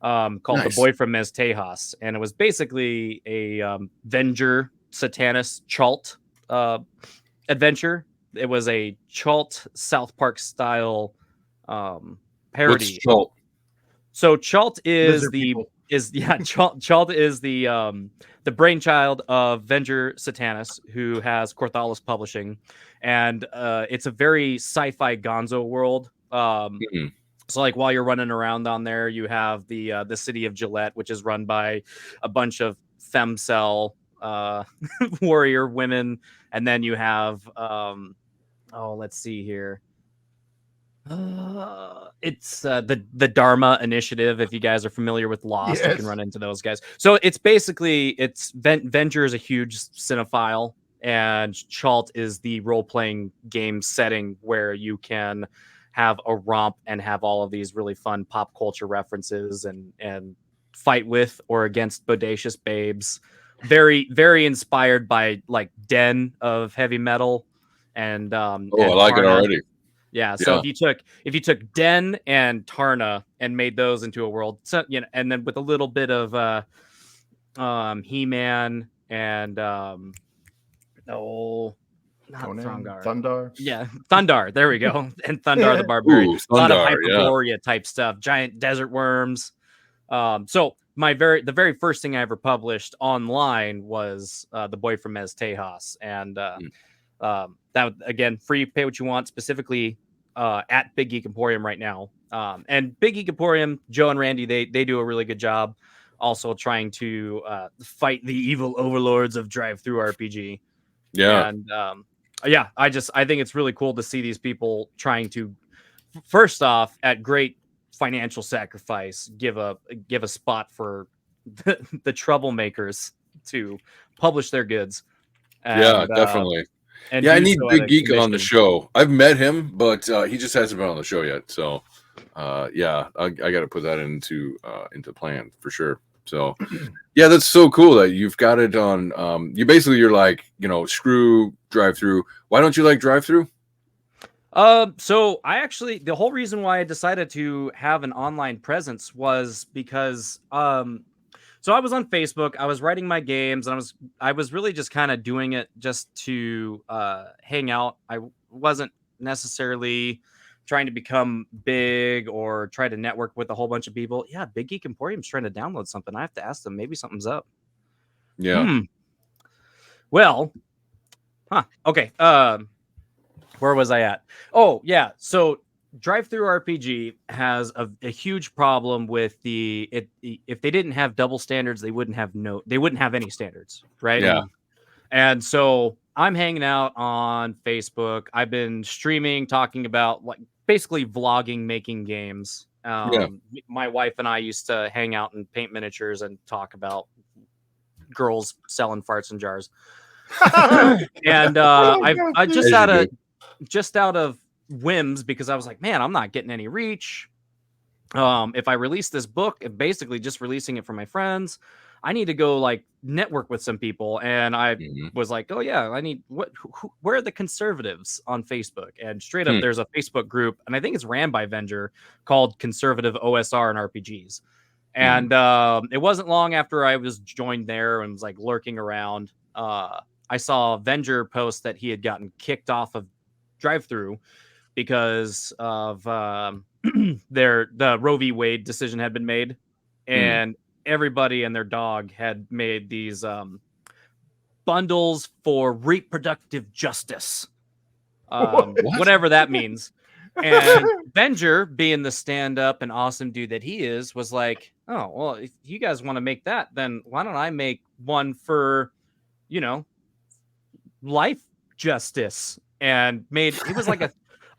F: Called The Boy from Mez Tejas, and it was basically a Venger Satanist Chalt adventure. It was a Chalt South Park style parody.
C: What's Chalt?
F: So Chalt is Chalt is the brainchild of Venger Satanist, who has Corthalis Publishing, and it's a very sci-fi gonzo world. So like while you're running around on there, you have the city of Gillette, which is run by a bunch of femcel warrior women, and then you have let's see here. It's the Dharma Initiative. If you guys are familiar with Lost, you can run into those guys. So it's basically Venger is a huge cinephile, and Chalt is the role-playing game setting where you can have a romp and have all of these really fun pop culture references and fight with or against bodacious babes. Very, very inspired by like Den of heavy metal and I
C: like it already.
F: Yeah. So if you took Den and Tarna and made those into a world, so and then with a little bit of He-Man and
E: Thundar.
F: Yeah, Thundar. There we go. And Thundar the Barbarian. A lot of Hyperborea type stuff. Giant desert worms. So the very first thing I ever published online was The Boy from Mez Tejas, and that again, free, pay what you want. Specifically at Big Geek Emporium right now. And Big Geek Emporium, Joe and Randy, they do a really good job. Also trying to fight the evil overlords of Drive-Thru RPG.
C: Yeah.
F: And I think it's really cool to see these people trying to, first off, at great financial sacrifice, give a spot for the troublemakers to publish their goods. And,
C: definitely. I need Big Geek on the show. I've met him, but he just hasn't been on the show yet. So, I got to put that into plan for sure. So, yeah, that's so cool that you've got it on. You're like, screw Drive-Thru. Why don't you like Drive-Thru?
F: So I actually, the whole reason why I decided to have an online presence was because, so I was on Facebook, I was writing my games, and I was really just kind of doing it just to hang out. I wasn't necessarily trying to become big or try to network with a whole bunch of people. Yeah, Big Geek Emporium's trying to download something. I have to ask them. Maybe something's up.
C: Yeah.
F: Well, okay. Where was I at? Oh, yeah. So Drive-Thru RPG has a huge problem with if they didn't have double standards, they wouldn't have any standards, right?
C: Yeah.
F: And so I'm hanging out on Facebook. I've been streaming, talking about like basically vlogging, making games. My wife and I used to hang out and paint miniatures and talk about girls selling farts in jars. And I just out of whims, because I was like, man, I'm not getting any reach. if I release this book, basically just releasing it for my friends, I need to go like network with some people. And I was like, oh yeah, I need where are the conservatives on Facebook? And straight up, there's a Facebook group, and I think it's ran by Venger, called Conservative OSR and RPGs. And it wasn't long after I was joined there and was like lurking around. I saw Venger post that he had gotten kicked off of Drive-Thru because of the Roe v. Wade decision had been made, and everybody and their dog had made these bundles for reproductive justice, whatever that means. And Venger, being the stand-up and awesome dude that he is, was like, oh, well, if you guys want to make that, then why don't I make one for, life justice? And it was like a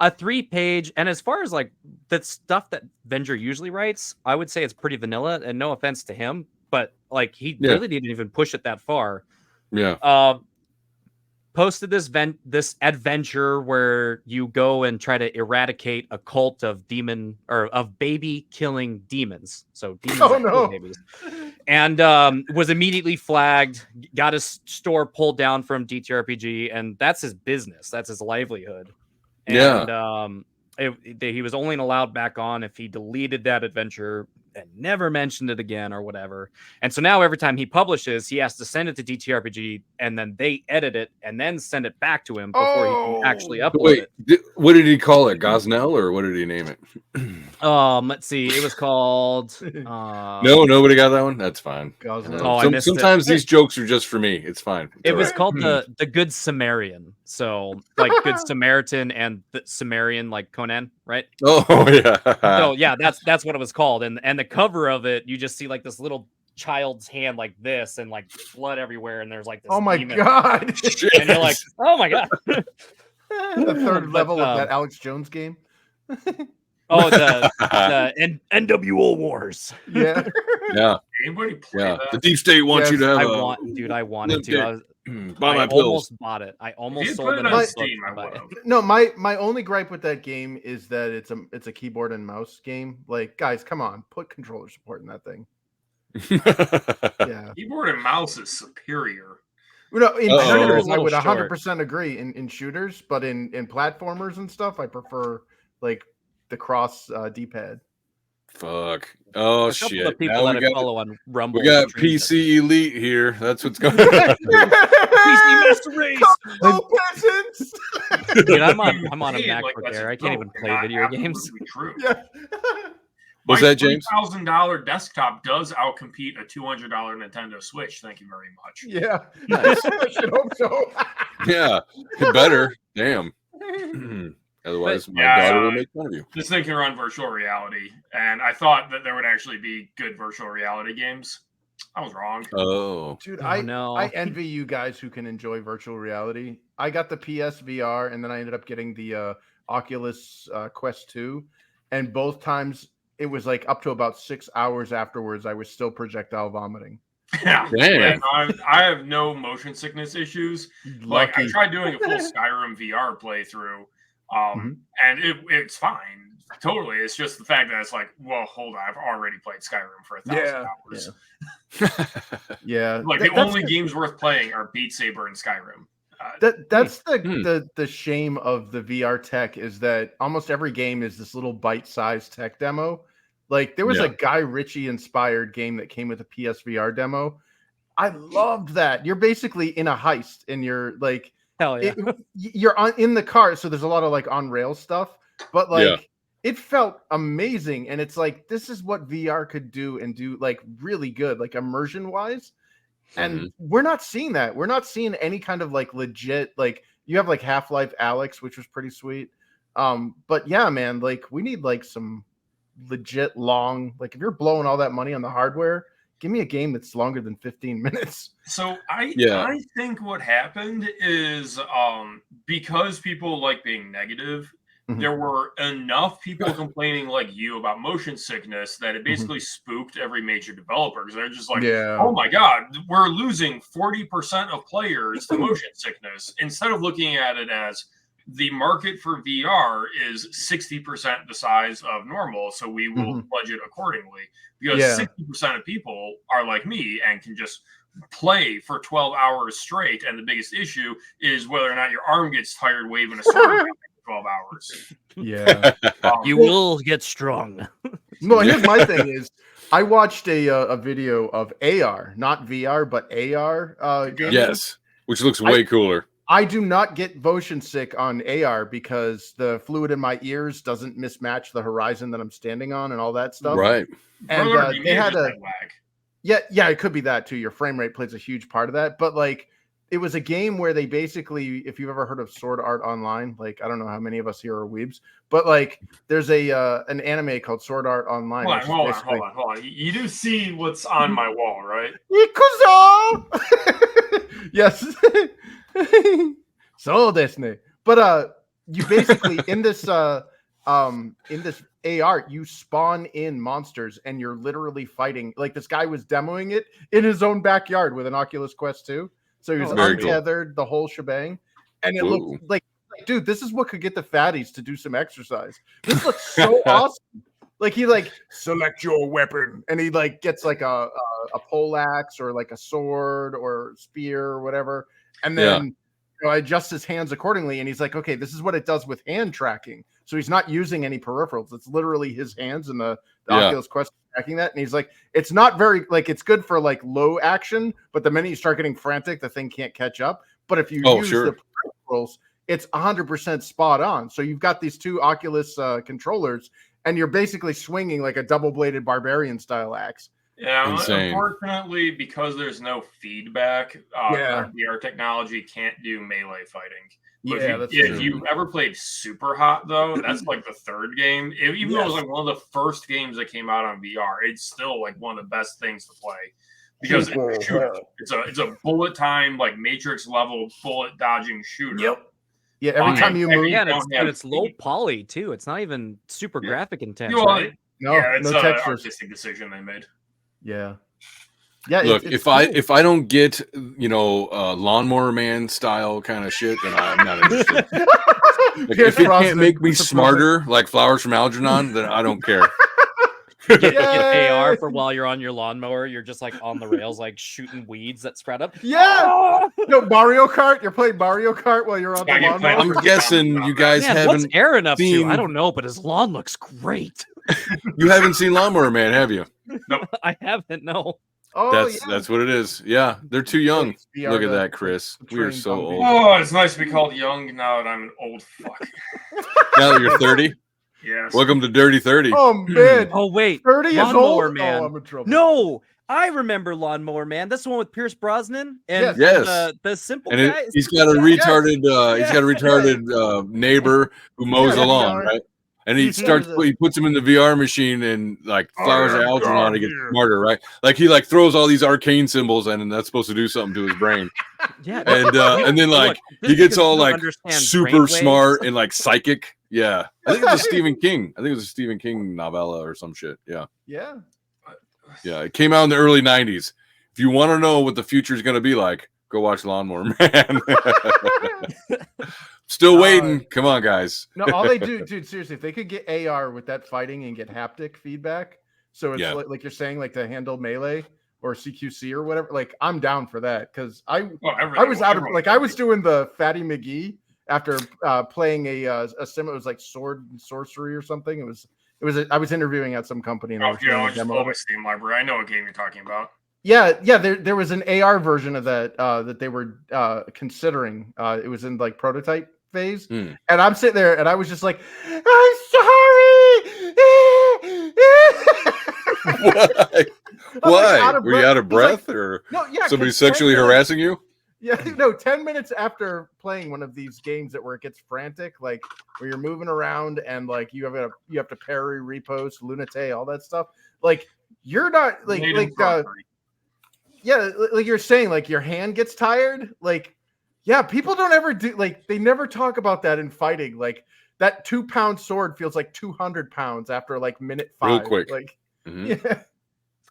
F: 3-page, and as far as like the stuff that Venger usually writes, I would say it's pretty vanilla, and no offense to him, but like he really didn't even push it that far. Posted this adventure where you go and try to eradicate a cult of baby killing demons. So demons kill babies. And was immediately flagged, got his store pulled down from DTRPG, and that's his business. That's his livelihood. And he was only allowed back on if he deleted that adventure and never mentioned it again or whatever. And so now every time he publishes, he has to send it to DTRPG, and then they edit it and then send it back to him before he can actually upload it.
C: What did he call it? Gosnell, or what did he name it?
F: Let's see. It was called
C: No, nobody got that one. That's fine. Sometimes these jokes are just for me. It's fine.
F: It was called the Good Samaritan. So like Good Samaritan and the Sumerian, like Conan, right?
C: Oh yeah.
F: So yeah, that's what it was called. And the cover of it, you just see like this little child's hand like this, and like blood everywhere, and there's like this.
E: Oh my
F: demon.
E: god!
F: And you're like, oh my god.
E: The third level of that Alex Jones game.
F: Oh, the NWO Wars.
E: Yeah.
D: Anybody play that?
C: The deep state wants you to have.
F: I wanted to.
C: I
F: almost bought it. I almost sold it on
D: Steam.
E: No, my only gripe with that game is that it's a keyboard and mouse game. Like, guys, come on, put controller support in that thing. Yeah,
D: keyboard and mouse is superior.
E: No, in shooters, I would 100% agree. In shooters, but in platformers and stuff, I prefer like the cross D-pad.
C: Fuck. Oh shit.
F: Of people that I follow on Rumble.
C: We got PC Elite here. That's what's going on.
F: PC Master Race.
E: No peasants.
F: Dude, I'm on a MacBook Air. I can't even play video games.
D: True.
E: Yeah.
C: Was that James?
D: $1,000 desktop does outcompete a $200 Nintendo Switch. Thank you very much.
E: Yeah. I should hope so.
C: Yeah. Better. Damn. Otherwise, my daughter will make fun of you.
D: This thing can run virtual reality, and I thought that there would actually be good virtual reality games. I was wrong.
C: Oh,
E: dude, I envy you guys who can enjoy virtual reality. I got the PSVR, and then I ended up getting the Oculus Quest 2, and both times it was like up to about 6 hours afterwards, I was still projectile vomiting.
D: Yeah, I have no motion sickness issues. Like I tried doing a full Skyrim VR playthrough. And it's fine, totally. It's just the fact that it's like, well, hold on, I've already played Skyrim for 1,000 hours.
E: Yeah,
D: like the only games worth playing are Beat Saber and Skyrim.
E: That's the shame of the VR tech, is that almost every game is this little bite-sized tech demo. Like there was a Guy Ritchie inspired game that came with a PSVR demo. I loved that. You're basically in a heist, and you're like.
F: Hell yeah.
E: You're in the car, so there's a lot of like on rail stuff, but like it felt amazing, and it's like this is what VR could do, and do like really good, like immersion wise. And we're not seeing that. We're not seeing any kind of like legit, like you have like Half-Life Alyx, which was pretty sweet. But yeah, man, like we need like some legit long, like if you're blowing all that money on the hardware, give me a game that's longer than 15 minutes.
D: So I think what happened is because people like being negative, there were enough people complaining like you about motion sickness that it basically spooked every major developer. Because they're just like, oh my God, we're losing 40% of players to motion sickness, instead of looking at it as, the market for VR is 60% the size of normal, so we will budget accordingly. Because 60% of people are like me and can just play for 12 hours straight, and the biggest issue is whether or not your arm gets tired waving a sword for 12 hours.
E: Yeah.
G: You will get strong.
E: No, here's my thing is I watched a video of AR, not VR, but AR gaming.
C: Yes, which looks way cooler.
E: I do not get motion sick on AR because the fluid in my ears doesn't mismatch the horizon that I'm standing on and all that stuff.
C: Right.
E: And they had a
D: lag.
E: Yeah, it could be that too. Your frame rate plays a huge part of that. But like, it was a game where they basically, if you've ever heard of Sword Art Online, like I don't know how many of us here are weebs, but like, there's an anime called Sword Art Online.
D: Hold on. You do see what's on my wall, right?
E: Ikuzo! Yes. So desu. But you basically in this AR, you spawn in monsters and you're literally fighting. Like this guy was demoing it in his own backyard with an Oculus Quest 2. So he was untethered, the whole shebang. And it looked like, dude, this is what could get the fatties to do some exercise. This looks so awesome. Like he select your weapon, and he gets like a poleaxe or like a sword or spear or whatever, and then adjusts his hands accordingly. And he's like, okay, this is what it does with hand tracking. So he's not using any peripherals. It's literally his hands and the Oculus Quest tracking that. And he's like, it's not very it's good for like low action, but the minute you start getting frantic, the thing can't catch up. But if you use the peripherals, it's 100% spot on. So you've got these two Oculus controllers, and you're basically swinging like a double-bladed barbarian style axe.
D: Yeah,
C: insane.
D: Unfortunately, because there's no feedback, VR technology can't do melee fighting. But if you ever played Super Hot, though, that's like the third game. Even though it was like one of the first games that came out on VR, it's still like one of the best things to play because it's a bullet time, like Matrix level bullet dodging shooter.
E: Yep. Yeah, every time you move,
F: and it's low poly too. It's not even super graphic intense.
D: Right?
E: It's
D: no
E: textures.
D: Artistic decision they made.
E: Yeah.
C: Look, if I don't get Lawnmower Man style kind of shit, then I'm not interested. If it can't make me smarter like Flowers from Algernon, then I don't care.
F: Get AR for while you're on your lawnmower. You're just like on the rails, like shooting weeds that spread up.
E: Yeah. Mario Kart. You're playing Mario Kart while you're on the lawnmower.
C: I'm guessing you guys haven't.
F: What's Aaron up to? I don't know, but his lawn looks great.
C: You haven't seen Lawnmower Man, have you?
D: Nope.
F: I haven't. No.
E: Oh,
C: that's what it is. Yeah, they're too young. Look at that, Chris. We are so old.
D: Oh, it's nice to be called young now that I'm an old fuck.
C: Now that you're 30.
D: Yes.
C: Welcome to Dirty 30.
E: Oh man.
F: Oh wait.
E: 30 is
F: Lawnmower
E: old.
F: Man.
E: Oh, I'm in trouble.
F: No, I remember Lawnmower Man. That's the one with Pierce Brosnan and the simple
C: and
F: guy.
C: He's got a retarded. He's got a retarded neighbor who mows the lawn, right? And he he puts him in the VR machine, and like Flowers of Algernon to get smarter, right? Like he throws all these arcane symbols, and that's supposed to do something to his brain.
F: Yeah,
C: and then he gets all like super smart and like psychic. Yeah, I think it was a Stephen King. I think it was a Stephen King novella or some shit. Yeah. Yeah, it came out in the early 90s. If you want to know what the future is going to be like, go watch Lawnmower Man. Still waiting. Come on, guys.
E: No, all they do, dude, seriously, if they could get AR with that fighting and get haptic feedback, so it's like you're saying, like to handle melee or CQC or whatever, like I'm down for that because I was doing the Fatty McGee after playing a sim. It was like Sword and Sorcery or something. I was interviewing at some company. And
D: I'll just pull my Steam library. I know what game you're talking about.
E: Yeah. There was an AR version of that that they were considering. It was in like prototype phase, and I'm sitting there, and I was just like, "I'm sorry."
C: Why? Were you out of breath, or somebody sexually harassing you?
E: Yeah, no. 10 minutes after playing one of these games where it gets frantic, like where you're moving around and like you have to parry, repost, lunate, all that stuff. Like you're not like you're saying, like your hand gets tired. Like, yeah, people don't ever do they never talk about that in fighting. Like that 2-pound sword feels like 200 pounds after like minute 5.
C: Real quick.
E: Like,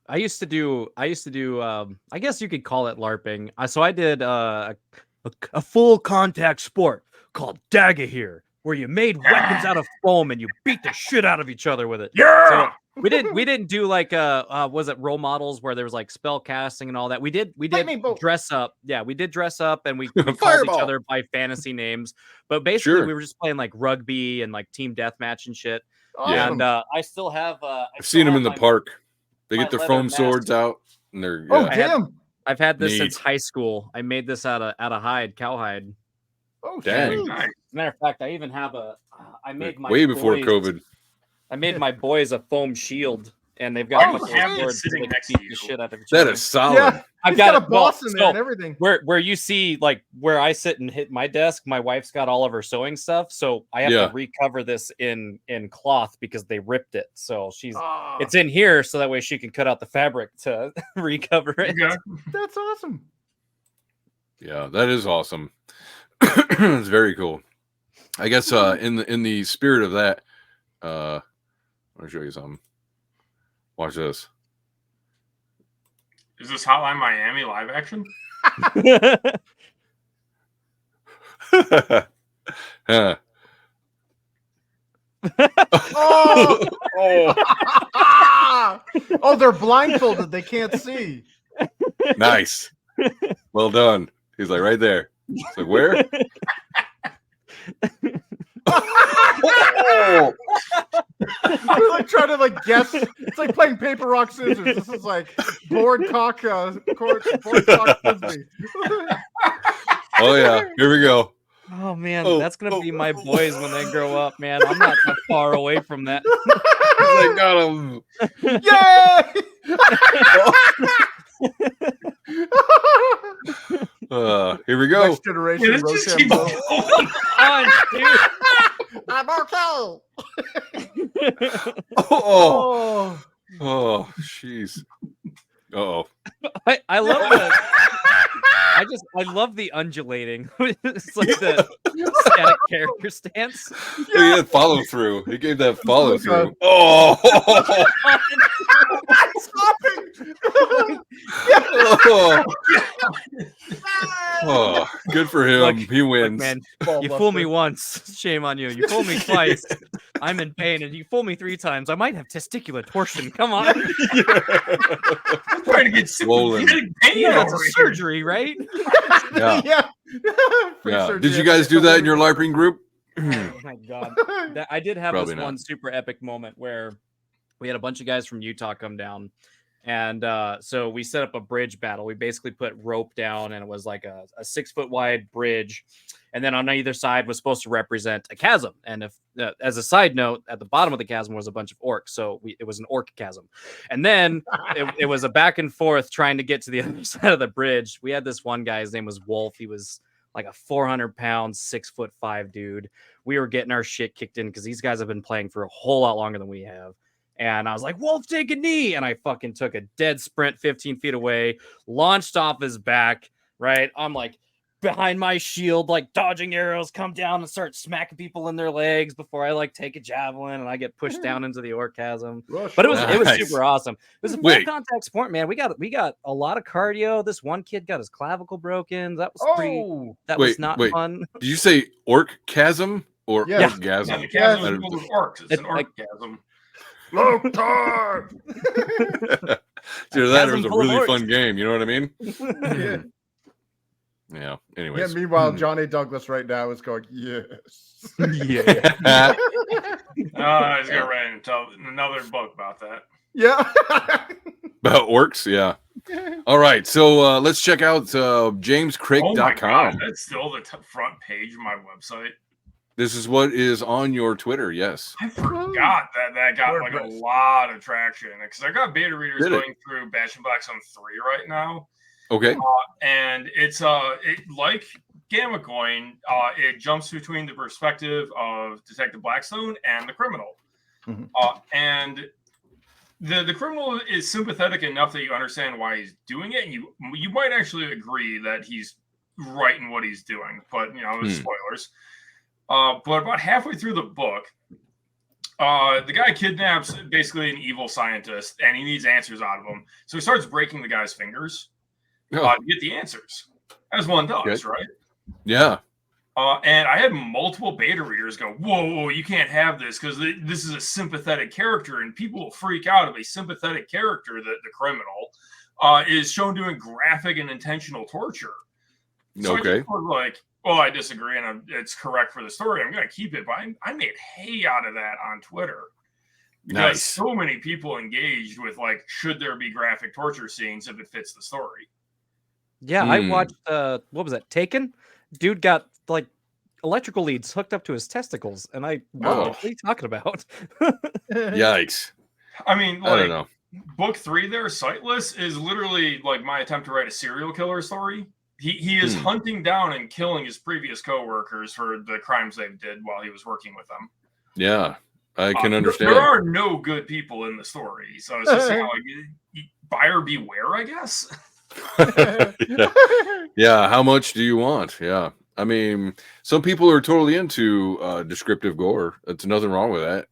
F: I used to do I guess you could call it LARPing. So I did
G: a full contact sport called Dagger here, where you made weapons out of foam and you beat the shit out of each other with it.
D: Yeah.
G: So we didn't do like was it role models where there was like spell casting and all that. We did
E: Lightning bolt.
G: dress up. Yeah, we did dress up and we called each
C: Fireball.
G: other by fantasy names. But basically
C: Sure.
G: we were just playing like rugby and like team deathmatch and shit.
E: Awesome.
G: And I still have
C: I've seen them in the park. They
G: my
C: get their
G: leather mask.
C: swords out and they're
E: Oh,
C: yeah.
E: damn.
G: I've had this
C: Neat.
G: since high school. I made this out of hide, cowhide.
E: Oh,
C: Dang.
E: shit.
D: Nice.
G: As a matter of fact, I even have I made my
C: way before
G: boys-
C: COVID.
G: I made my boys a foam shield, and they've got
D: I
G: a couple
D: have
G: of
D: this
G: swords so
D: sitting
G: they can
D: next
G: beat
D: to
G: the
D: you.
G: shit out of each
C: That
G: other.
C: is solid.
E: Yeah.
G: I've
E: He's
G: got
E: a
G: it. Well,
E: boss in there
G: so
E: and everything.
G: where you see like where I sit and hit my desk, my wife's got all of her sewing stuff, so I have
C: Yeah.
G: to recover this in cloth because they ripped it. So
E: Ah,
G: it's in here so that way she can cut out the fabric to recover it.
D: Okay.
E: that's awesome.
C: Yeah, that is awesome. It's very cool. I guess in the spirit of that, I'll show you something. Watch this.
D: Is this Hotline Miami live action?
C: Huh.
E: Oh,
C: Oh,
E: oh, they're blindfolded. They can't see.
C: nice. Well done. He's like right there. It's like where? Oh,
E: We're like trying to like guess. It's like playing paper rock scissors. This is like board cock frisbee.
C: oh yeah. Here we go.
G: Oh man,
C: Oh,
G: that's gonna
C: oh,
G: be my
C: oh.
G: boys when they grow up, man. I'm not that far away from that.
C: He's like got him.
E: Yay!
C: Here we go.
E: Next generation
D: Yeah, this just keeps
E: Rochambeau.
D: going.
G: On, dude.
E: I'm okay.
C: Oh,
E: Oh,
C: oh, jeez. Oh,
G: I love the I love the undulating. It's like the static character stance.
C: he had follow through. He gave that follow through.
E: God.
C: Oh,
E: stopping.
C: oh. Oh, good for him.
G: Look,
C: He wins.
G: Man,
E: Ball
G: you fool
E: buster.
G: me once, shame on you. You fool me twice, I'm in pain, and you fool me 3 times, I might have testicular torsion. Come on,
D: I'm trying to get
C: Swollen.
D: pain
G: yeah, that's a
D: over here.
G: surgery, right?
C: Yeah.
E: Yeah. Free
C: Yeah.
E: surgery
C: Did you
E: after
C: guys do that in your
E: life?
C: LARPing group?
G: Oh my god, I did have
C: Probably
G: this
C: not.
G: one super epic moment where we had a bunch of guys from Utah come down, and so we set up a bridge battle. We basically put rope down, and it was like a 6 foot wide bridge, and then on either side was supposed to represent a chasm. And if as a side note, at the bottom of the chasm was a bunch of orcs, so it was an orc chasm. And then it was a back and forth trying to get to the other side of the bridge. We had this one guy, his name was Wolf. He was like a 400-pound, 6'5" dude. We were getting our shit kicked in because these guys have been playing for a whole lot longer than we have. And I was like, Wolf, take a knee. And I fucking took a dead sprint 15 feet away, launched off his back, right? I'm like behind my shield, like dodging arrows, come down and start smacking people in their legs before I like take a javelin and I get pushed down into the orc chasm. But it was
C: Nice.
G: super awesome. It was a full
C: Wait.
G: contact sport, man. We got a lot of cardio. This one kid got his clavicle broken. That was pretty.
E: Oh,
G: That was
C: Wait,
G: not
C: wait.
G: fun.
C: Did you say orc chasm or
E: Yeah.
C: orgasm?
D: Yeah, the chasm
C: I
D: is full of orcs. It's an
G: It's like-
D: orgasm.
E: low time.
C: Dude, that
G: Chasm
C: was a
G: full of
C: really
G: orcs.
C: fun game. You know what I mean?
E: Yeah.
C: Yeah.
E: Yeah.
C: Anyways.
E: Meanwhile, John A. Douglas right now is going, yes.
G: Yeah.
D: He's gonna write another book about that.
E: Yeah.
C: About orcs, yeah. All right, so let's check out
D: Oh my god,
C: jameskrake.com.
D: that's still the front page of my website.
C: This is what is on your Twitter, yes.
D: I forgot that got like a
E: WordPress.
D: lot of traction because I got beta readers
C: Did it?
D: going through Bash and Black Zone 3 right now,
C: Okay.
D: and it's like Gamma Coin, it jumps between the perspective of Detective Blackstone and the criminal,
E: Mhm.
D: and the criminal is sympathetic enough that you understand why he's doing it, and you might actually agree that he's right in what he's doing, but spoilers. But about halfway through the book, the guy kidnaps basically an evil scientist, and he needs answers out of him. So he starts breaking the guy's fingers
C: Oh,
D: to get the answers, as one does,
C: Good.
D: right?
C: Yeah.
D: And I had multiple beta readers go, whoa, you can't have this because this is a sympathetic character, and people will freak out if a sympathetic character, the criminal, is shown doing graphic and intentional torture. So
C: Okay.
D: I just was like, well, I disagree, and it's correct for the story. I'm going to keep it, but I made hay out of that on Twitter. Because so many people engaged with, like, should there be graphic torture scenes if it fits the story?
G: Yeah, I watched, what was that, Taken? Dude got, like, electrical leads hooked up to his testicles, and I loved it. What are you talking about?
C: Yikes.
D: I mean, like,
C: I don't know.
D: Book 3 there, Sightless, is literally like my attempt to write a serial killer story. He is hunting down and killing his previous coworkers for the crimes they did while he was working with them.
C: Yeah, I can understand.
D: There are no good people in the story, so it's just like, buyer beware, I guess.
C: Yeah, how much do you want? Yeah. I mean, some people are totally into descriptive gore. There's nothing wrong with that.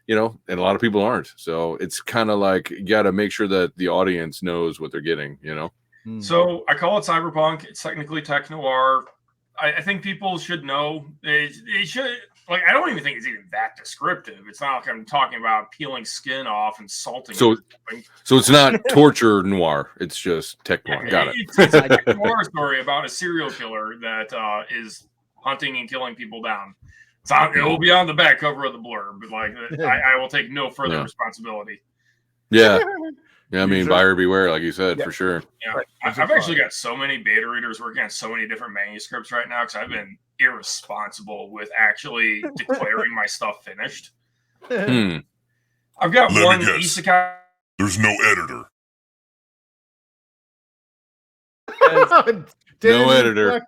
C: You know, and a lot of people aren't. So it's kind of like you got to make sure that the audience knows what they're getting, you know?
D: So I call it cyberpunk. It's technically tech noir. I think people should know. They should, like, I don't even think it's even that descriptive. It's not like I'm talking about peeling skin off and salting.
C: So it's not torture noir. It's just tech noir. Got it.
D: It's a tech noir story about a serial killer that is hunting and killing people down. It will be on the back cover of the blurb, but like I will take no further responsibility.
C: Yeah. Yeah, I mean, buyer beware, like you said, for sure.
D: Yeah, right. I've actually got so many beta readers working on so many different manuscripts right now because I've been irresponsible with actually declaring my stuff finished. I've got one isekai.
A: There's no editor.
C: No editor.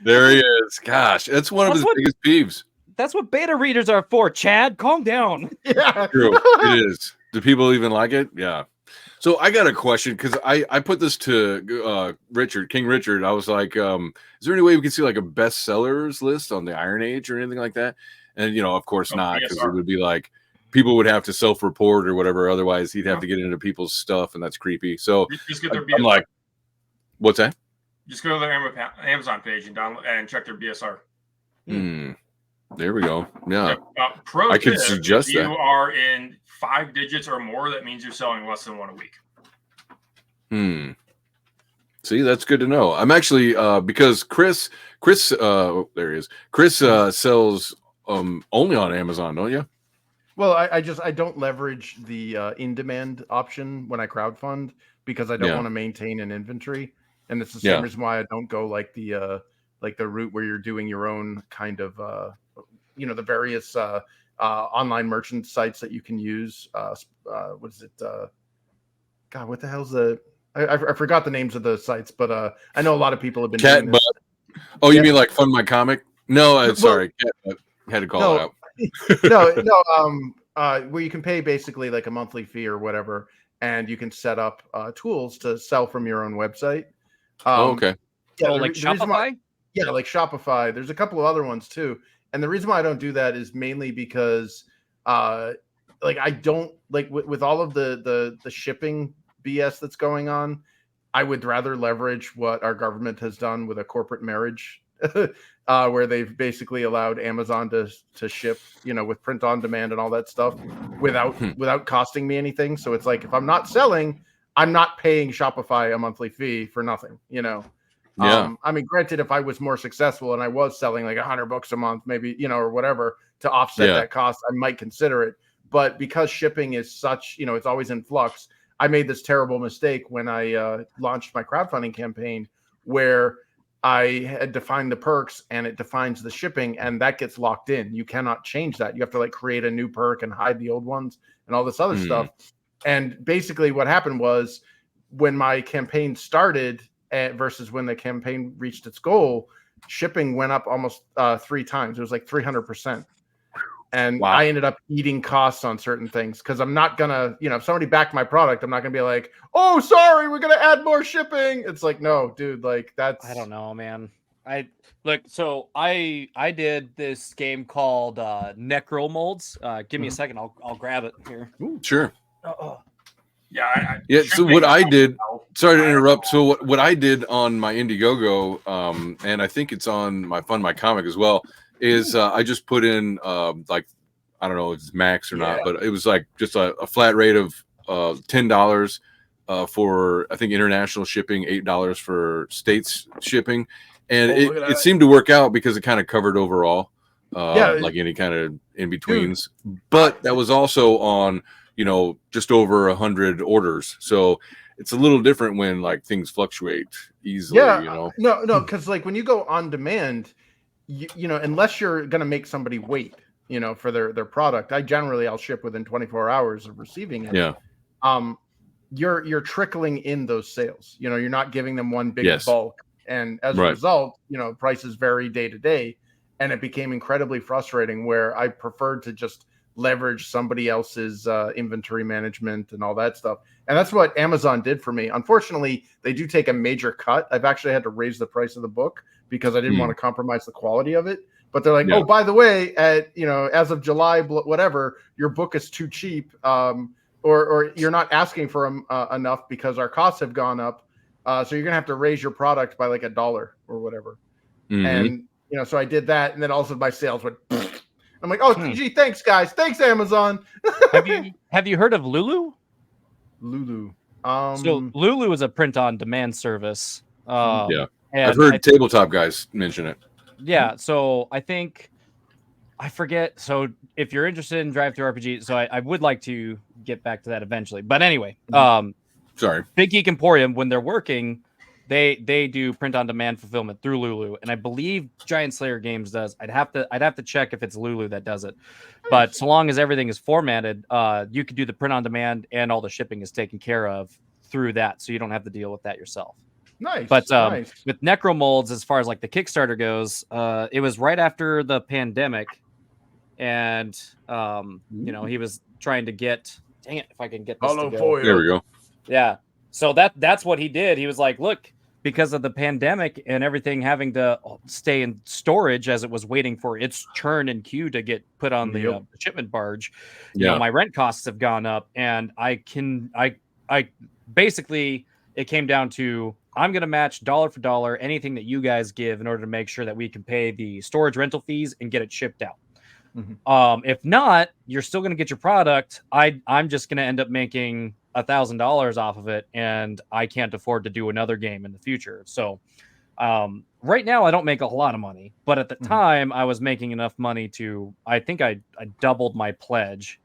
C: There he is. Gosh, that's one of his biggest peeves.
G: That's what beta readers are for, Chad. Calm down.
E: Yeah.
C: True. It is. Do people even like it? Yeah. So I got a question because I put this to King Richard. I was like, is there any way we can see like a bestsellers list on the Iron Age or anything like that? And, you know, of course not, because it would be like people would have to self-report or whatever. Otherwise, he'd have to get into people's stuff, and that's creepy. So
D: just get their
C: I'm like, what's that?
D: Just go to their Amazon page and download and check their BSR.
C: There we go. Yeah.
D: I could suggest that. If you are in 5 digits or more, that means you're selling less than one a week.
C: See, that's good to know. I'm actually because Chris, there he is. Chris sells only on Amazon, don't you?
E: Well, I don't leverage the in-demand option when I crowdfund because I don't want to maintain an inventory, and it's the same reason why I don't go like the route where you're doing your own kind of the various online merchant sites that you can use. What is it? God, what the hell's the? I forgot the names of the sites, but I know a lot of people have been doing this.
C: Oh, you mean like Fund My Comic? No, sorry, had to call it out.
E: Where you can pay basically like a monthly fee or whatever, and you can set up tools to sell from your own website.
C: Okay.
E: Yeah,
G: like Shopify?
E: Like Shopify. There's a couple of other ones too. And the reason why I don't do that is mainly because I don't like with all of the shipping BS that's going on, I would rather leverage what our government has done with a corporate marriage where they've basically allowed Amazon to ship, with print on demand and all that stuff without costing me anything. So it's like if I'm not selling, I'm not paying Shopify a monthly fee for nothing, Yeah. I mean, granted, if I was more successful and I was selling like 100 books a month, maybe, or whatever to offset that cost, I might consider it. But because shipping is such, it's always in flux, I made this terrible mistake when I launched my crowdfunding campaign where I had defined the perks and it defines the shipping, and that gets locked in. You cannot change that. You have to like create a new perk and hide the old ones and all this other stuff. And basically what happened was when my campaign started versus when the campaign reached its goal, shipping went up almost 3 times. It was like 300%. And I ended up eating costs on certain things because I'm not gonna, if somebody backed my product, I'm not gonna be like, oh, sorry, we're gonna add more shipping. It's like, no, dude, like that's.
G: I don't know, man. So I did this game called Necro Molds. Give me a second, I'll grab it here.
C: Ooh, sure.
D: Yeah.
C: So what I did. sorry to interrupt. So what I did on my Indiegogo, and I think it's on my Fund My Comic as well, is I just put in like, I don't know if it's max or not, but it was like just a flat rate of $10 for, I think, international shipping, $8 for states shipping, and it seemed to work out because it kind of covered overall, like any kind of in betweens. But that was also on, you know, just over 100 orders, so it's a little different when like things fluctuate easily.
E: Yeah,
C: you know,
E: no, because like when you go on demand, you know, unless you're gonna make somebody wait, you know, for their product, I'll ship within 24 hours of receiving it.
C: Yeah.
E: You're trickling in those sales. You know, you're not giving them one big
C: Yes.
E: bulk, and as a result, you know, prices vary day to day, and it became incredibly frustrating where I preferred to just leverage somebody else's inventory management and all that stuff. And that's what Amazon did for me. Unfortunately, they do take a major cut. I've actually had to raise the price of the book because I didn't want to compromise the quality of it. But they're like, oh, by the way, as of July, whatever, your book is too cheap, or you're not asking for enough because our costs have gone up. So you're gonna have to raise your product by like $1 or whatever. And you know, so I did that, and then also my sales went. I'm like, oh, gee, thanks, guys. Thanks, Amazon.
G: Have you heard of Lulu?
E: Lulu.
G: So Lulu is a print-on-demand service.
C: And
G: I've
C: heard tabletop guys mention it.
G: Yeah, so I forget. So if you're interested in drive-through RPG, so I would like to get back to that eventually. But anyway,
C: sorry,
G: Big Geek Emporium, when they're working, they do print-on-demand fulfillment through Lulu, and I believe Giant Slayer Games does. I'd have to check if it's Lulu that does it. But so long as everything is formatted, you could do the print-on-demand, and all the shipping is taken care of through that, so you don't have to deal with that yourself.
E: Nice.
G: But
E: nice.
G: with Necromolds, as far as like the Kickstarter goes, it was right after the pandemic, and you know, he was trying to get. Dang it! If I can get this to go.
C: There we go.
G: Yeah. So that's what he did. He was like, look, because of the pandemic and everything having to stay in storage as it was waiting for its churn and queue to get put on the shipment barge, you know, my rent costs have gone up, and I basically, it came down to, I'm going to match dollar for dollar anything that you guys give in order to make sure that we can pay the storage rental fees and get it shipped out. If not, you're still going to get your product. I'm just going to end up making $1,000 off of it, and I can't afford to do another game in the future. So right now I don't make a lot of money, but at the time I was making enough money to, I think I doubled my pledge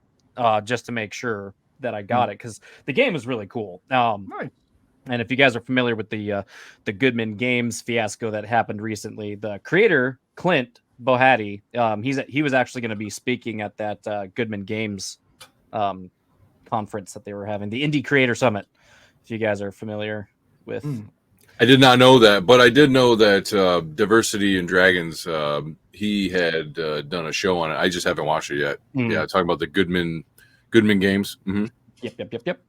G: just to make sure that I got it, because the game is really cool.
E: Nice.
G: And if you guys are familiar with the Goodman Games fiasco that happened recently, the creator Clint Bohatti, he was actually going to be speaking at that Goodman Games conference that they were having, the Indie Creator Summit. If you guys are familiar with,
C: I did not know that, but I did know that Diversity and Dragons, he had done a show on it. I just haven't watched it yet. Yeah, talking about the Goodman Games.
G: Yep.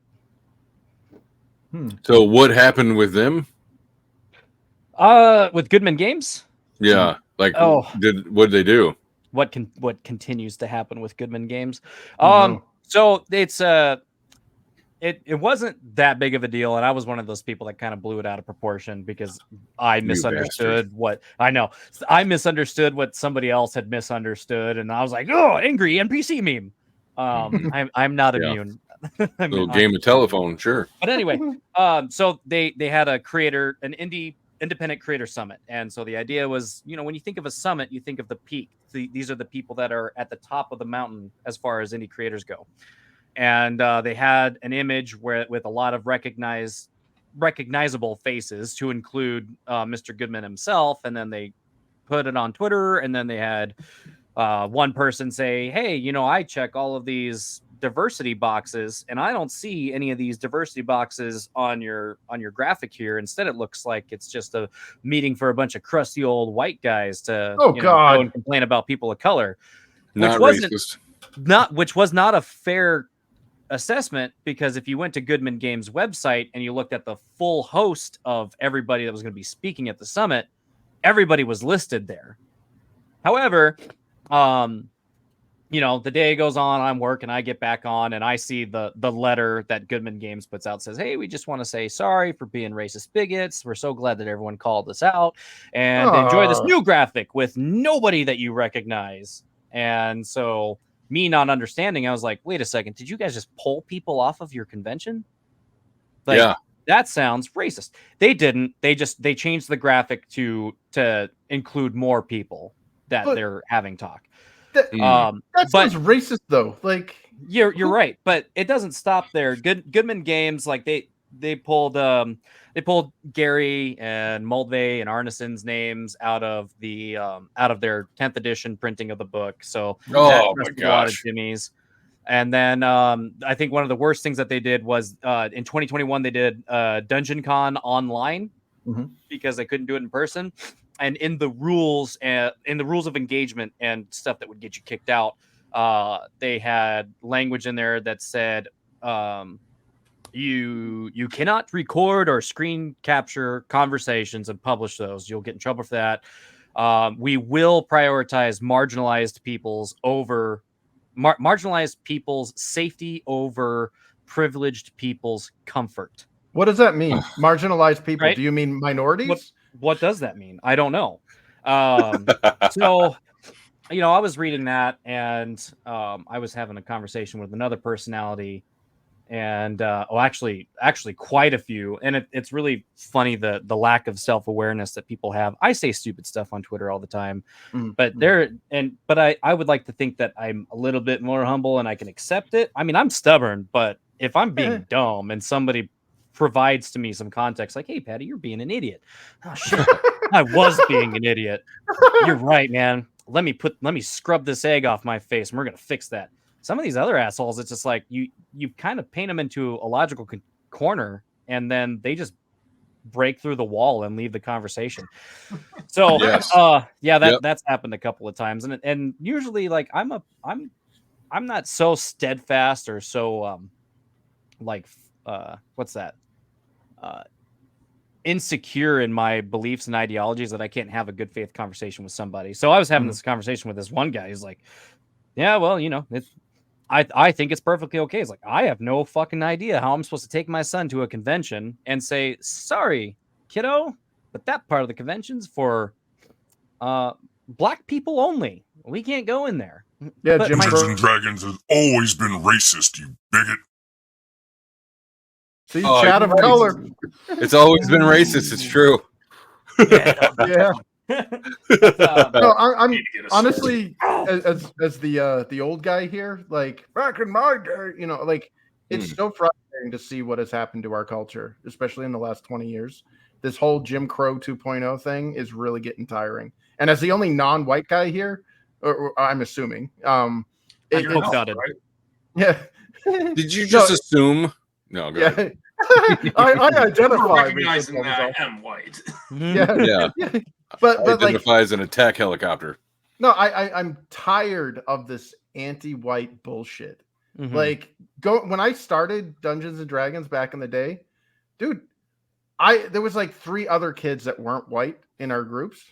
C: So what happened with them?
G: With Goodman Games?
C: Yeah, like what did they do?
G: What continues to happen with Goodman Games? So it's it wasn't that big of a deal, and I was one of those people that kind of blew it out of proportion because I misunderstood what I misunderstood what somebody else had misunderstood, and I was like, oh, angry NPC meme. I'm not immune.
C: Little game of telephone, sure.
G: But anyway, so they had an independent creator summit, and so the idea was, you know, when you think of a summit, you think of the peak. These are the people that are at the top of the mountain as far as indie creators go, and they had an image with a lot of recognizable faces, to include Mr. Goodman himself, and then they put it on Twitter, and then they had one person say, hey, you know, I check all of these diversity boxes, and I don't see any of these diversity boxes on your graphic here. Instead, it looks like it's just a meeting for a bunch of crusty old white guys to go and complain about people of color, which was not a fair assessment, because if you went to Goodman Games website and you looked at the full host of everybody that was going to be speaking at the summit, everybody was listed there. However, you know, the day goes on, I'm working, I get back on, and I see the letter that Goodman Games puts out says, "Hey, we just want to say sorry for being racist bigots. We're so glad that everyone called us out, and enjoy this new graphic with nobody that you recognize." And so, me not understanding, I was like, "Wait a second, did you guys just pull people off of your convention?" Like,
C: yeah.
G: that sounds racist. They didn't. They changed the graphic to include more people that they're having talk.
E: That sounds racist, though. Like
G: you're right, but it doesn't stop there. Goodman Games, like they pulled Gary and Mulvey and Arneson's names out of their 10th edition printing of the book. So
C: oh my gosh,
G: a lot of jimmies. And then I think one of the worst things that they did was in 2021 they did Dungeon Con online because they couldn't do it in person. And in the rules of engagement and stuff that would get you kicked out, they had language in there that said you cannot record or screen capture conversations and publish those. You'll get in trouble for that. We will prioritize marginalized people's safety over privileged people's comfort.
E: What does that mean? Marginalized people?
G: Right?
E: Do you mean minorities?
G: What does that mean? I don't know. So, you know, I was reading that, and I was having a conversation with another personality, and actually quite a few. And it's really funny the lack of self-awareness that people have. I say stupid stuff on Twitter all the time, but I would like to think that I'm a little bit more humble and I can accept it. I mean, I'm stubborn, but if I'm being dumb and somebody provides to me some context, like, "Hey, Patty, you're being an idiot." Oh shit, I was being an idiot. You're right, man. Let me scrub this egg off my face, and we're gonna fix that. Some of these other assholes, it's just like you kind of paint them into a logical corner, and then they just break through the wall and leave the conversation. So, that's happened a couple of times, and usually, like, I'm not so steadfast or so what's that? Insecure in my beliefs and ideologies that I can't have a good faith conversation with somebody. So I was having this conversation with this one guy. He's like, "Yeah, well, you know, I think it's perfectly okay." It's like, I have no fucking idea how I'm supposed to take my son to a convention and say, "Sorry, kiddo, but that part of the convention's for black people only. We can't go in there."
E: Yeah,
G: but
A: Dungeons and Dragons has always been racist, you bigot.
E: See, chat of color.
C: It's always been racist. It's true.
E: Yeah. No, I'm honestly, as the old guy here, like, back in my day, you know, like, it's so frustrating to see what has happened to our culture, especially in the last 20 years. This whole Jim Crow 2.0 thing is really getting tiring. And as the only non-white guy here, or I'm assuming,
G: you're right?
E: Yeah.
C: Did you just assume? No, go ahead.
E: I identify
D: recognizing that I am white.
E: Yeah. But
C: identify as an attack helicopter.
E: No, I'm tired of this anti-white bullshit. Like, when I started Dungeons and Dragons back in the day, dude, there was like 3 other kids that weren't white in our groups,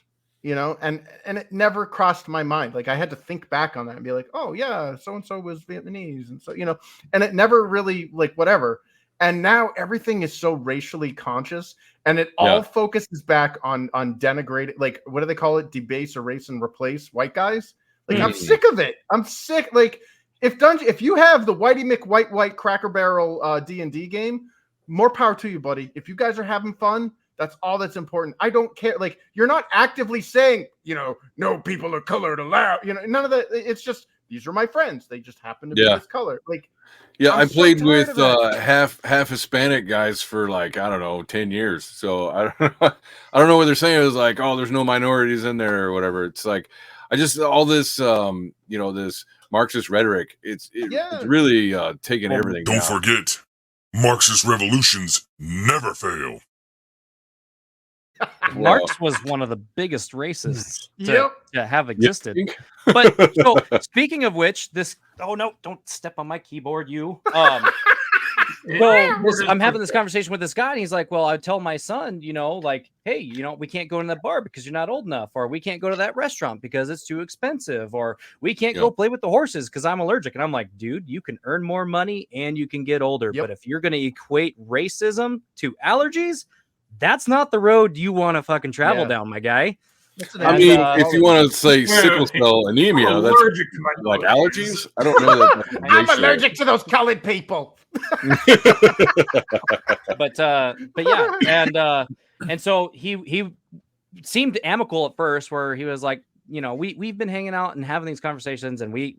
E: you know, and it never crossed my mind. Like, I had to think back on that and be like, "Oh yeah, so and so was Vietnamese," and so, you know, and it never really, like, whatever. And now everything is so racially conscious, and it all focuses back on denigrating, like, what do they call it? Debase, erase, and replace white guys. Like, I'm sick of it. I'm sick. Like, if you have the Whitey McWhite Cracker Barrel D&D game, more power to you, buddy. If you guys are having fun, that's all that's important. I don't care. Like, you're not actively saying, you know, no people of color allowed. You know, none of that. It's just, these are my friends. They just happen to be this color. Like.
C: Yeah, I played with half Hispanic guys for, like, I don't know, 10 years. So I don't know what they're saying. It was like, "Oh, there's no minorities in there," or whatever. It's like, all this you know, this Marxist rhetoric. It's really taking everything
A: Don't
C: down.
A: forget, Marxist revolutions never fail.
G: Marx was one of the biggest racists to have existed.
C: Yep.
G: But so, speaking of which, oh no, don't step on my keyboard, you. I'm having this conversation with this guy, and he's like, "Well, I tell my son, like, hey, we can't go in that bar because you're not old enough, or we can't go to that restaurant because it's too expensive, or we can't go play with the horses because I'm allergic." And I'm like, "Dude, you can earn more money and you can get older, but if you're going to equate racism to allergies, that's not the road you want to fucking travel down, my guy."
C: I mean, if you want to say sickle cell anemia, that's like allergies. I don't know that.
E: I'm allergic to those colored people.
G: but yeah, and so he seemed amicable at first, where he was like, we've been hanging out and having these conversations, and we've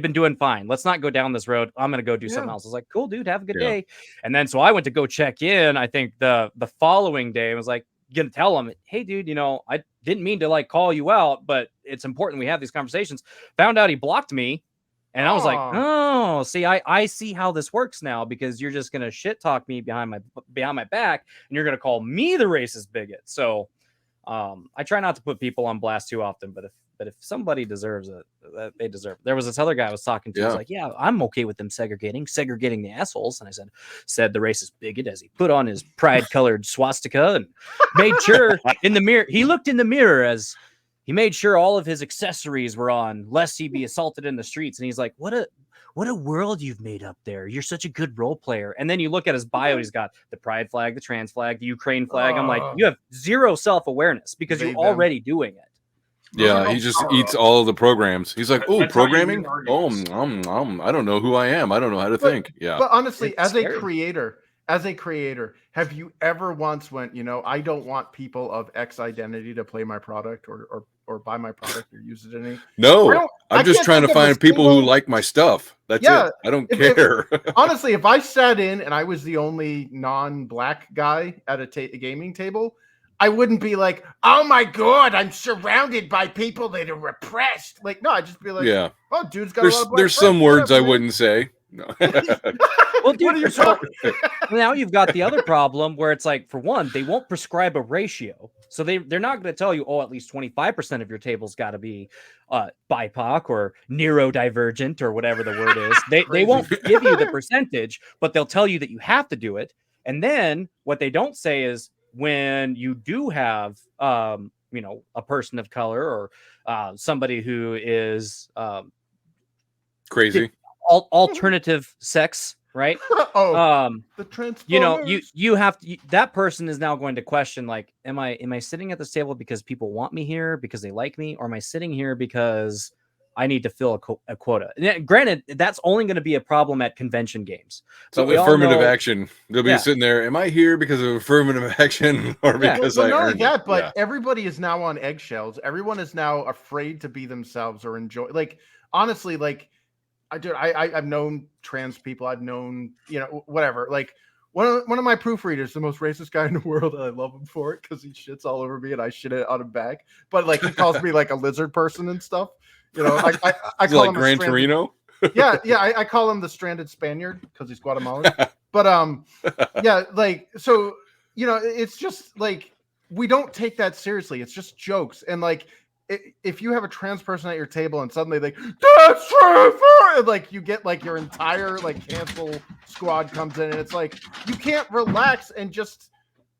G: been doing fine. Let's not go down this road. I'm gonna go do something else. I was like, cool, dude, have a good day. And then so I went to go check in. I think the following day, I was like, gonna tell him, hey, dude, I didn't mean to like call you out, but it's important we have these conversations. Found out he blocked me, and I was like, oh, see, I see how this works now, because you're just gonna shit talk me behind my back, and you're gonna call me the racist bigot. So I try not to put people on blast too often, but if somebody deserves it, they deserve it. There was this other guy I was talking to. He was like, yeah, I'm okay with them segregating the assholes. And I said the racist bigot, as he put on his pride-colored swastika and made sure in the mirror, he looked in the mirror as he made sure all of his accessories were on, lest he be assaulted in the streets. And he's like, what a world you've made up there. You're such a good role player. And then you look at his bio, he's got the pride flag, the trans flag, the Ukraine flag. I'm like, you have zero self-awareness because you're already doing it.
C: Yeah, he just eats all the programs. He's like, oh, programming? Oh, I don't know who I am. I don't know how to think. Yeah.
E: But honestly, as a creator, have you ever once went, I don't want people of X identity to play my product or buy my product or use it any?
C: No, I'm just trying to find people who like my stuff. That's it. I don't care.
E: Honestly, if I sat in and I was the only non-black guy at a gaming table, I wouldn't be like, oh my God, I'm surrounded by people that are repressed. Like, no, I'd just be like, oh, dude's got a lot of black
C: there's some words I wouldn't say. No.
G: Well, dude, now you've got the other problem where it's like, for one, they won't prescribe a ratio. So they're not going to tell you, at least 25% of your table's got to be BIPOC or neurodivergent or whatever the word is. They won't give you the percentage, but they'll tell you that you have to do it. And then what they don't say is, when you do have, a person of color or somebody who is
C: crazy,
G: alternative sex, right?
E: The Transformers.
G: You have to. That person is now going to question, like, am I sitting at this table because people want me here because they like me, or am I sitting here because I need to fill a quota? Granted, that's only going to be a problem at convention games.
C: So affirmative action. They'll be sitting there. Am I here because of affirmative action or because I earned it?
E: But everybody is now on eggshells. Everyone is now afraid to be themselves or enjoy. Like, honestly, like, I've known trans people. I've known, whatever. Like, one of my proofreaders, the most racist guy in the world, and I love him for it because he shits all over me and I shit it on him back. But like, he calls me like a lizard person and stuff. I call
C: like
E: him
C: Gran Torino.
E: I call him the stranded Spaniard because he's Guatemalan. But so it's just like, we don't take that seriously. It's just jokes. And like, if you have a trans person at your table and suddenly that's true, and like you get like your entire like cancel squad comes in, and it's like, you can't relax and just.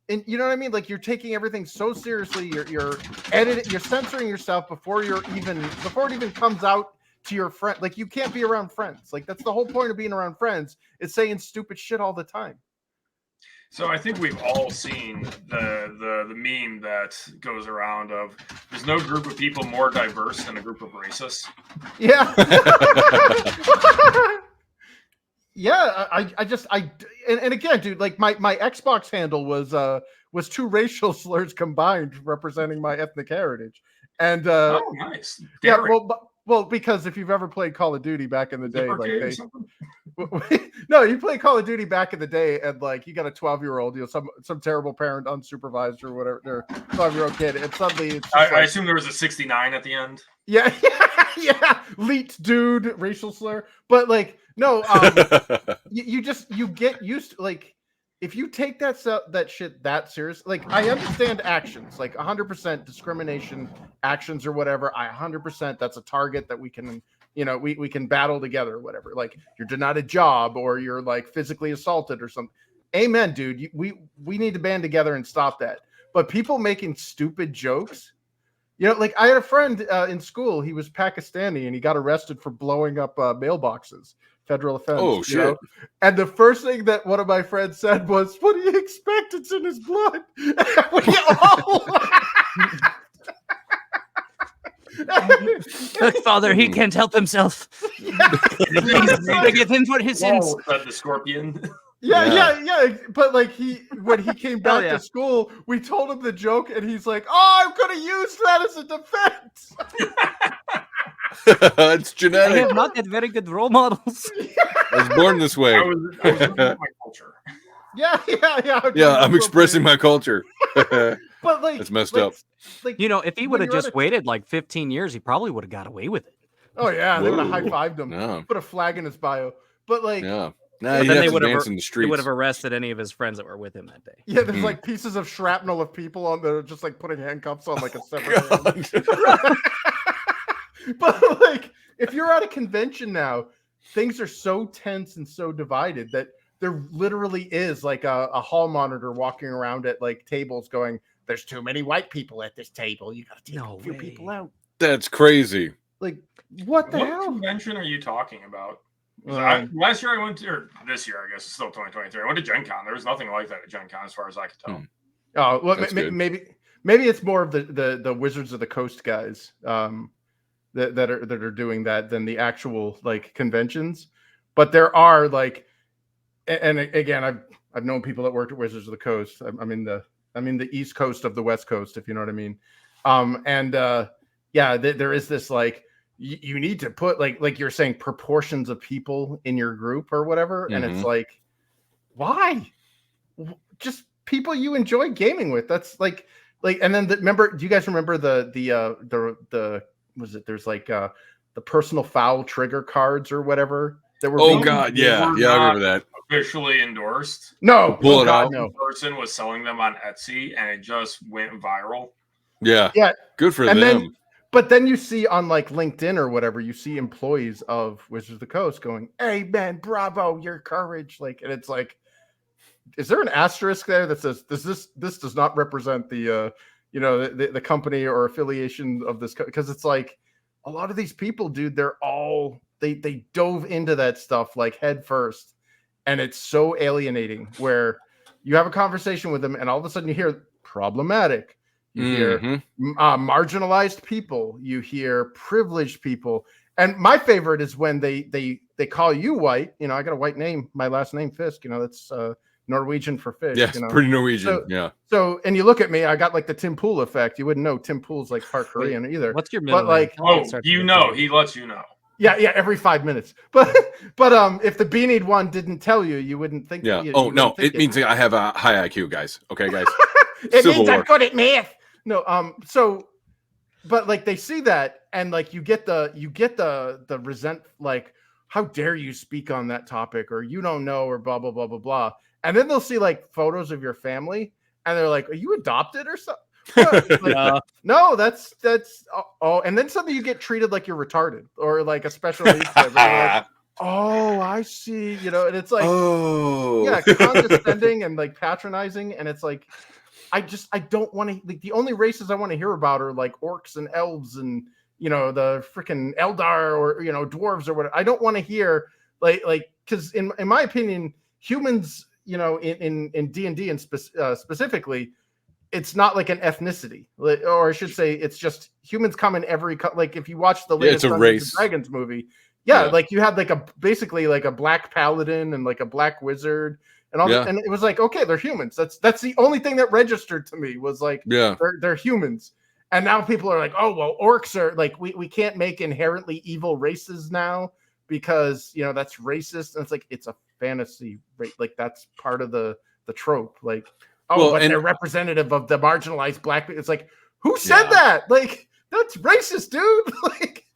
E: And you know what I mean? Like, you're taking everything so seriously. You're editing, you're censoring yourself before it even comes out to your friend. Like, you can't be around friends. Like, that's the whole point of being around friends, is saying stupid shit all the time.
D: So I think we've all seen the meme that goes around of, there's no group of people more diverse than a group of racists.
E: Yeah. Yeah, and again, dude, like my Xbox handle was two racial slurs combined representing my ethnic heritage, and
D: nice.
E: Yeah, well, because if you've ever played Call of Duty back in the day, no, you play Call of Duty back in the day, and like, you got a 12-year-old, some terrible parent, unsupervised or whatever, their 12-year-old kid, and suddenly it's
D: I assume there was a 69 at the end.
E: Yeah, leet dude, racial slur, but like. No, you get used to, like, if you take that shit that serious, like, I understand actions, like 100% discrimination actions or whatever. 100% that's a target that we can we can battle together or whatever. Like you're denied a job or you're like physically assaulted or something. Amen, dude. We need to band together and stop that. But people making stupid jokes, like I had a friend in school. He was Pakistani and he got arrested for blowing up mailboxes. Federal offense.
C: Oh shit!
E: And the first thing that one of my friends said was, "What do you expect? It's in his blood." We all
F: Look, Father, he can't help himself. Please forgive him for his sins.
D: Said the scorpion.
E: Yeah. But like when he came back to school, we told him the joke, and he's like, "Oh, I'm gonna use that as a defense."
C: It's genetic.
F: I have not had very good role models.
C: I was born this way.
D: I was looking at my culture.
E: Yeah.
C: I'm expressing my culture.
E: But like,
C: it's messed up.
E: Like,
F: if he would have just waited like 15 years, he probably would have got away with it.
E: Oh yeah, they would have
C: Whoa.
E: high-fived him.
C: No.
E: Put a flag in his bio. But like,
C: Yeah.
F: But
C: Nah,
F: then
C: they
F: would have
C: in the streets.
F: arrested any of his friends that were with him that day.
E: yeah, there's like pieces of shrapnel of people on there just like putting handcuffs on like a separate hand. But like, if you're at a convention now, things are so tense and so divided that there literally is like a hall monitor walking around at like tables going, "There's too many white people at this table. You got to take a few people out."
C: That's crazy.
E: Like, what the
D: What
E: hell?
D: convention are you talking about? Last year I went to, or this year I guess it's still 2023. I went to Gen Con. There was nothing like that at Gen Con as far as I could tell.
E: Oh well,
C: That's good.
E: maybe it's more of the Wizards of the Coast guys that are doing that than the actual like conventions. But there are like, and again, I've known people that worked at Wizards of the Coast. I'm in the East Coast of the West Coast, if you know what I mean. There is this like, you need to put like you're saying proportions of people in your group or whatever, and it's like, why? Just people you enjoy gaming with. That's like, and then remember? Do you guys remember the was it? There's like the personal foul trigger cards or whatever that were.
C: Oh God, yeah, I remember that.
D: Officially endorsed.
E: No,
C: pull it out.
E: No.
D: Person was selling them on Etsy, and it just went viral.
C: Yeah, good for
E: and
C: them.
E: But then you see on like LinkedIn or whatever, you see employees of Wizards of the Coast going, "Amen, bravo, your courage!" Like, and it's like, is there an asterisk there that says this does not represent the the company or affiliation of this? Because it's like a lot of these people, dude, they're all they dove into that stuff like head first, and it's so alienating. Where you have a conversation with them, and all of a sudden you hear problematic. You hear marginalized people. You hear privileged people. And my favorite is when they call you white. I got a white name. My last name Fisk. That's Norwegian for fish.
C: Yeah, it's pretty Norwegian.
E: So, and you look at me, I got like the Tim Pool effect. You wouldn't know Tim Pool's like part Korean either.
F: What's your middle
E: name?
D: He lets you know.
E: Yeah, every 5 minutes. But if the beanied one didn't tell you, you wouldn't think.
C: Yeah. It means I have a high IQ, guys. Okay, guys.
E: It means I'm good at math. No, but like they see that and like you get the resent, like, how dare you speak on that topic, or you don't know, or blah blah blah blah blah. And then they'll see like photos of your family and they're like, "Are you adopted or something?" Like, no, that's and then suddenly you get treated like you're retarded or like a special needs kid. Like, oh, I see, and it's like condescending and like patronizing, and it's like, I don't want to, like, the only races I want to hear about are like orcs and elves and the freaking Eldar or dwarves or whatever. I don't want to hear like because in my opinion, humans in D&D and specifically, it's not like an ethnicity, or I should say, it's just humans come in every like if you watch the latest
C: it's a race.
E: Dragons movie, like you had like basically like a black paladin and like a black wizard. And all and it was like, okay, they're humans. That's the only thing that registered to me was like, they're humans. And now people are like, oh, well, orcs are like, we can't make inherently evil races now because that's racist. And it's like, it's a fantasy, right? Like that's part of the trope. Like, they're representative of the marginalized black people. It's like, who said that? Like, that's racist, dude. Like,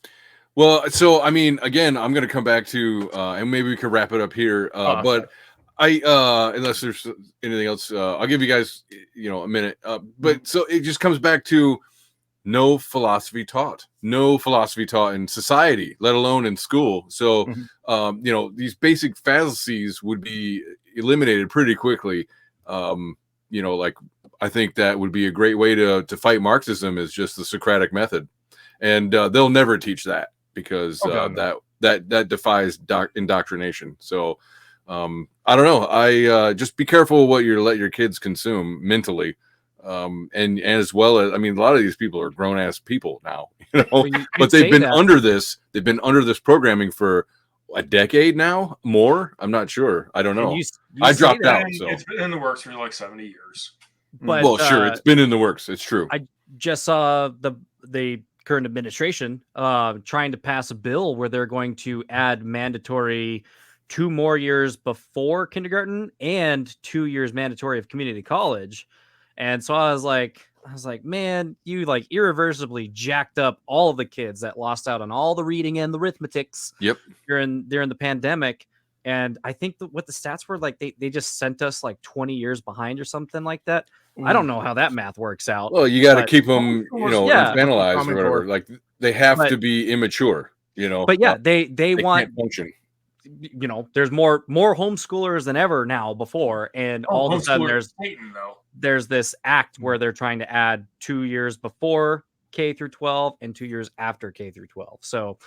C: well, so I mean, again, I'm gonna come back to and maybe we could wrap it up here. But unless there's anything else, I'll give you guys, a minute. But so it just comes back to no philosophy taught, in society, let alone in school. So, you know, these basic fallacies would be eliminated pretty quickly. You know, like I think that would be a great way to fight Marxism is just the Socratic method, and they'll never teach that because that defies indoctrination. So, I don't know. I just be careful what you let your kids consume mentally. And as well as, I mean, a lot of these people are grown ass people now, you know, but they've been under this programming for a decade now, more. I'm not sure. I don't know. I dropped out. So
D: it's been in the works for like 70 years.
G: But,
C: well, sure, it's been in the works. It's true.
G: I just saw the current administration trying to pass a bill where they're going to add mandatory 2 more years before kindergarten and 2 years mandatory of community college. And so I was like, man, you like irreversibly jacked up all of the kids that lost out on all the reading and the arithmetics.
C: Yep.
G: During the pandemic. And I think what the stats were like, they just sent us like 20 years behind or something like that. I don't know how that math works out.
C: Well, you got to keep them, you know, infantilized or whatever. Like they have to be immature, you know.
G: But yeah, they want
C: can't function.
G: You know, there's more homeschoolers than ever now before, and all of a sudden there's this act where they're trying to add 2 years before K through 12 and 2 years after K through 12. So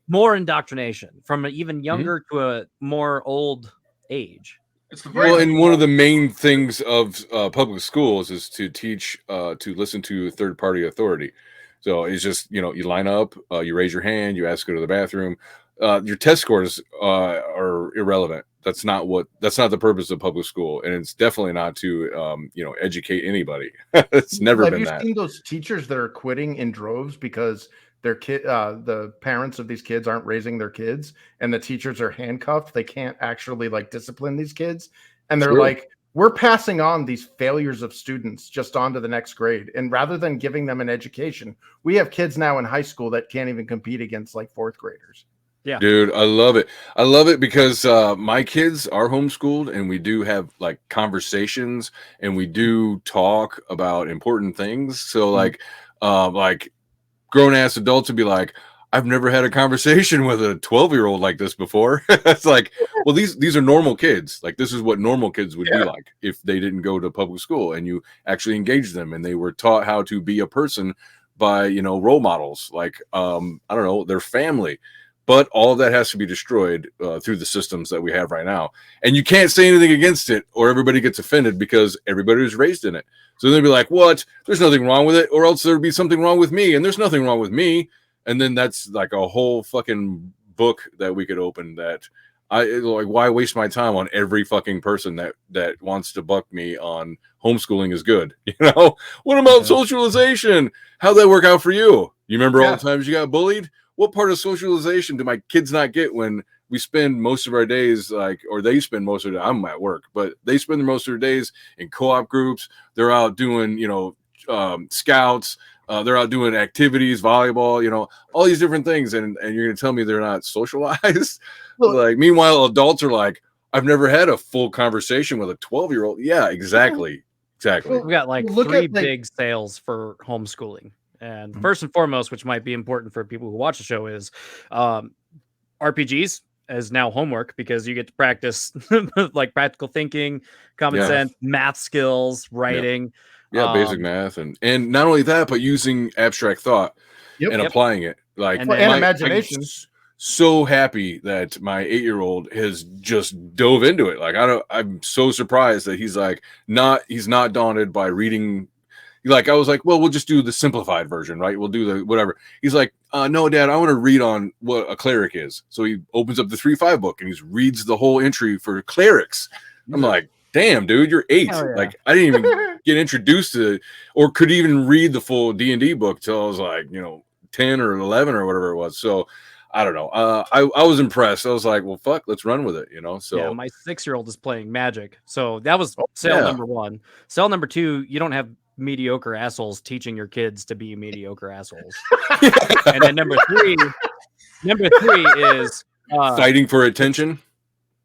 G: more indoctrination from an even younger to a more old age.
C: Well, and one of the main things of public schools is to teach to listen to third-party authority. So it's just, you know, you line up, you raise your hand, you ask to go to the bathroom. Your test scores are irrelevant. That's not the purpose of public school, and it's definitely not to you know, educate anybody. It's never been that.
E: Have you seen those teachers that are quitting in droves because their the parents of these kids aren't raising their kids, and the teachers are handcuffed? They can't actually like discipline these kids, and they're like, we're passing on these failures of students just on to the next grade, and rather than giving them an education, we have kids now in high school that can't even compete against like 4th graders.
G: Yeah,
C: dude, I love it. I love it because my kids are homeschooled, and we do have like conversations, and we do talk about important things. So like grown ass adults would be like, I've never had a conversation with a 12-year-old like this before. It's like, well, these are normal kids. Like this is what normal kids would be like if they didn't go to public school and you actually engaged them and they were taught how to be a person by, you know, role models, like I don't know, their family. But all of that has to be destroyed through the systems that we have right now. And you can't say anything against it or everybody gets offended because everybody was raised in it. So they'll be like, what? There's nothing wrong with it. Or else there'd be something wrong with me. And there's nothing wrong with me. And then that's like a whole fucking book that we could open that why waste my time on every fucking person that wants to buck me on homeschooling is good. You know, what about socialization? How'd that work out for you? You remember all the times you got bullied? What part of socialization do my kids not get when we spend most of our days or they spend most of I'm at work, but they spend most of their days in co-op groups. They're out doing, you know, scouts. They're out doing activities, volleyball, you know, all these different things. And you're going to tell me they're not socialized? Like, meanwhile, adults are like, I've never had a full conversation with a 12-year-old. Yeah, exactly. Exactly.
G: We got like 3 big sales for homeschooling. And first and foremost, which might be important for people who watch the show, is RPGs as now homework, because you get to practice like practical thinking, common sense, math skills, writing.
C: Basic math. And not only that, but using abstract thought and applying it. Like,
E: and imagination.
C: So happy that my 8-year-old has just dove into it. Like, I'm so surprised that he's not daunted by reading. Like, I was like, well, we'll just do the simplified version, right? We'll do the whatever. He's like, no, Dad, I want to read on what a cleric is. So he opens up the 3.5 book and he reads the whole entry for clerics. I'm like, damn, dude, you're 8. Like, I didn't even get introduced to or could even read the full D&D book till I was like, you know, 10 or 11 or whatever it was. So I don't know. I was impressed. I was like, well, fuck, let's run with it, you know? So
G: my 6-year-old is playing Magic. So that was sale number 1. Sale number 2, you don't have mediocre assholes teaching your kids to be mediocre assholes. And then number three is
C: fighting for attention.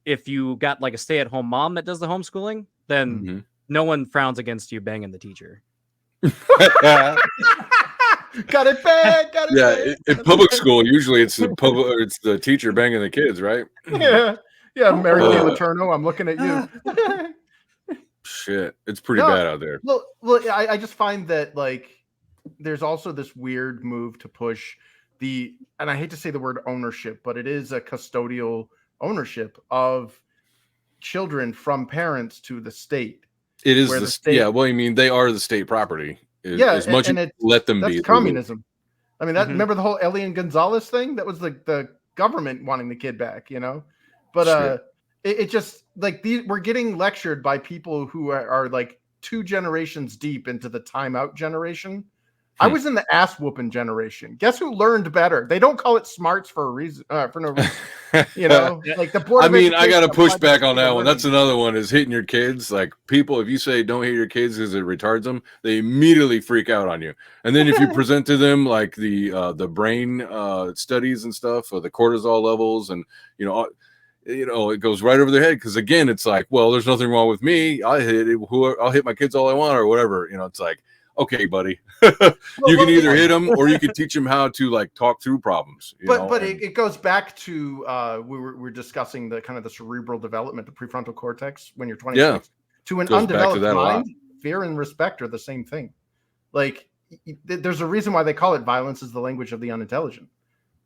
G: If you got like a stay-at-home mom that does the homeschooling, then no one frowns against you banging the teacher.
E: Got it bad. Got it
C: Yeah,
E: bad.
C: in public school, usually it's the teacher banging the kids, right?
E: Yeah, Mary Kay Letourneau, I'm looking at you.
C: Shit, it's pretty
E: No,
C: bad out there.
E: Well, I just find that like there's also this weird move to push and I hate to say the word ownership, but it is a custodial ownership of children from parents to the state.
C: It is
E: where
C: the
E: the state-
C: yeah. Well, I mean, they are the state property. As much
E: and
C: as you let them
E: that's
C: be.
E: communism. I mean, that
G: Mhm.
E: remember the whole Elian Gonzalez thing? That was the government wanting the kid back, you know. But it just like we're getting lectured by people who are like 2 generations deep into the timeout generation. I was in the ass whooping generation. Guess who learned better? They don't call it smarts for a reason, for no reason. You know, like the board.
C: I
E: of
C: mean, I got to
E: Education
C: push
E: applied to
C: back
E: the
C: on
E: state
C: that
E: of
C: one.
E: living.
C: That's another one is hitting your kids. Like people, if you say don't hit your kids because it retards them, they immediately freak out on you. And then if you present to them like the brain studies and stuff, or the cortisol levels, and it goes right over their head. Because again, it's like, well, there's nothing wrong with me. I'll hit my kids all I want, or whatever. It's like, okay, buddy, you can either hit them or you can teach them how to like talk through problems.
E: It goes back to we're discussing the kind of the cerebral development, the prefrontal cortex when you're 26.
C: Yeah.
E: To an
C: Goes back to
E: undeveloped
C: that a lot.
E: mind, fear and respect are the same thing. Like there's a reason why they call it violence is the language of the unintelligent.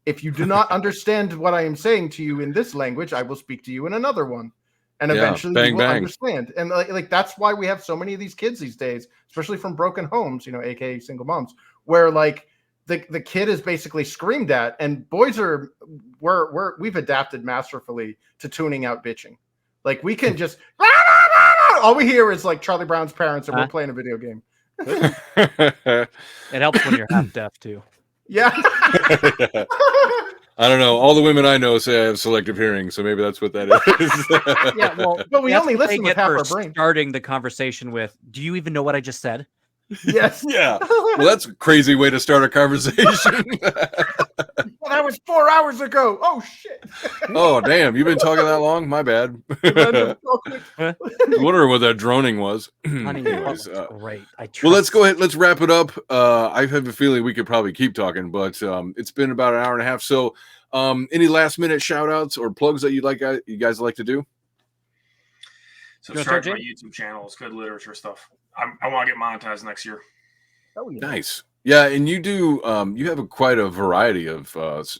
E: If you do not understand what I am saying to you in this language, I will speak to you in another one. And eventually
C: bang,
E: you will
C: bang.
E: understand. And like that's why we have so many of these kids these days, especially from broken homes, aka single moms, where like the kid is basically screamed at, and boys we've adapted masterfully to tuning out bitching. Like we can just all we hear is like Charlie Brown's parents and we're playing a video game.
G: It helps when you're half deaf too.
E: Yeah.
C: I don't know. All the women I know say I have selective hearing, so maybe that's what that is.
G: Yeah, well,
E: but we
G: that's
E: only
G: what they
E: listen with
G: get
E: half
G: for
E: our brain.
G: starting the conversation with, "Do you even know what I just said?"
E: Yes.
C: Yeah. Well, that's a crazy way to start a conversation.
E: Well, that was 4 hours ago. Oh shit.
C: Oh damn, you've been talking that long? My bad. Wondering what that droning was.
G: Honey,
C: Anyways,
G: that's great.
C: well, let's go ahead. Let's wrap it up. I have a feeling we could probably keep talking, but it's been about an hour and a half. So, any last minute shout outs or plugs that you guys like to do?
D: Subscribe to my YouTube channel. It's good literature stuff. I want to get monetized next year.
E: Oh, yeah.
C: Nice. Yeah, and you do. You have quite a variety of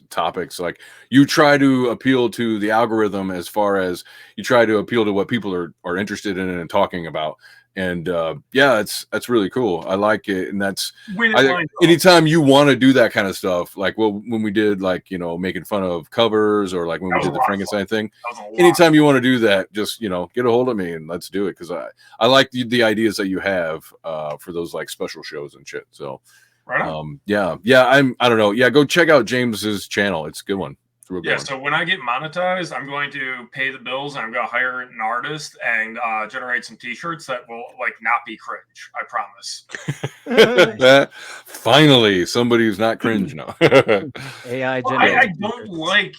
C: topics. Like you try to appeal to the algorithm as far as you try to appeal to what people are interested in and talking about. And yeah, that's really cool. I like it, and that's anytime you want to do that kind of stuff. Like when we did making fun of covers, or like when we did the Frankenstein thing. Anytime you want to do that, just get a hold of me and let's do it, because I like the ideas that you have for those like special shows and shit. So.
D: Right.
C: I don't know. Yeah, go check out James's channel. It's a good one.
D: Yeah, so when I get monetized, I'm going to pay the bills, and I'm going to hire an artist and generate some T-shirts that will not be cringe. I promise.
C: Finally, somebody who's not cringe now.
G: AI
D: I don't like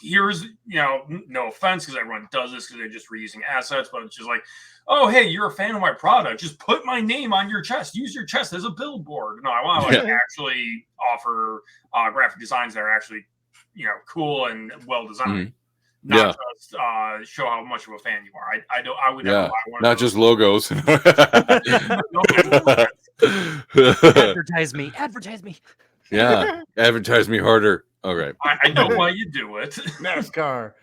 D: here's no offense because everyone does this because they're just reusing assets, but it's just like, oh hey, you're a fan of my product, just put my name on your chest, use your chest as a billboard. No, I want to actually offer graphic designs that are actually cool and well designed. Not just show how much of a fan you are. I would never buy one
C: not
D: of
C: just logos.
G: Advertise me.
C: Yeah, advertise me harder. All right.
D: I know why you do it.
E: NASCAR.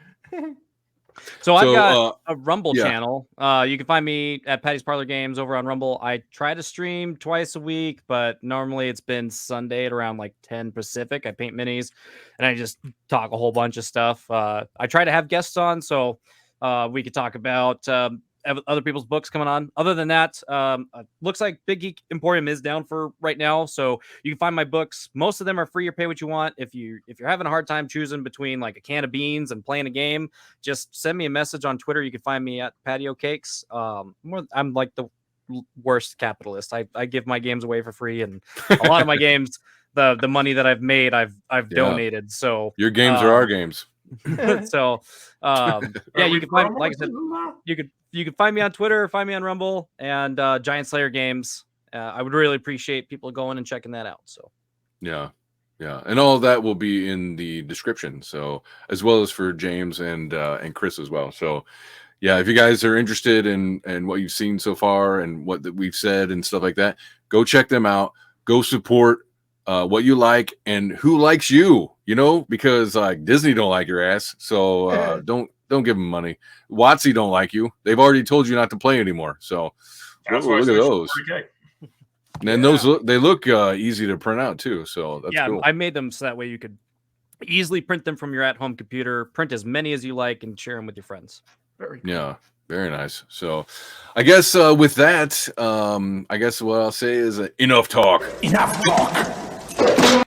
G: So I've got a Rumble channel. You can find me at Paddy's Parlor Games over on Rumble. I try to stream twice a week, but normally it's been Sunday at around 10 Pacific. I paint minis and I just talk a whole bunch of stuff. I try to have guests on, so we could talk about other people's books coming on. Other than that, looks like Big Geek Emporium is down for right now, so you can find my books. Most of them are free or pay what you want. If you're having a hard time choosing between a can of beans and playing a game, just send me a message on Twitter. You can find me at PaddyOCakes. I'm like the worst capitalist. I give my games away for free, and a lot of my games, the money that I've made, I've donated. So
C: your games are our games.
G: So you can find, like I said, you could find me on Twitter, find me on Rumble, and Giant Slayer Games. I would really appreciate people going and checking that out. So
C: Yeah. Yeah. And all of that will be in the description. So as well as for James and Chris as well. So yeah, if you guys are interested in what you've seen so far and what that we've said and stuff like that, go check them out. Go support what you like and who likes you, you know, because like Disney don't like your ass. So don't give them money. WotC don't like you. They've already told you not to play anymore. So
D: That's why I
C: look at
D: switched to
C: those.
D: 40K.
C: And then those look easy to print out too. So that's
G: yeah,
C: cool.
G: I made them so that way you could easily print them from your at-home computer, print as many as you like, and share them with your friends.
E: Very cool.
C: Yeah, very nice. So I guess with that, I guess what I'll say is enough talk.
H: Enough talk.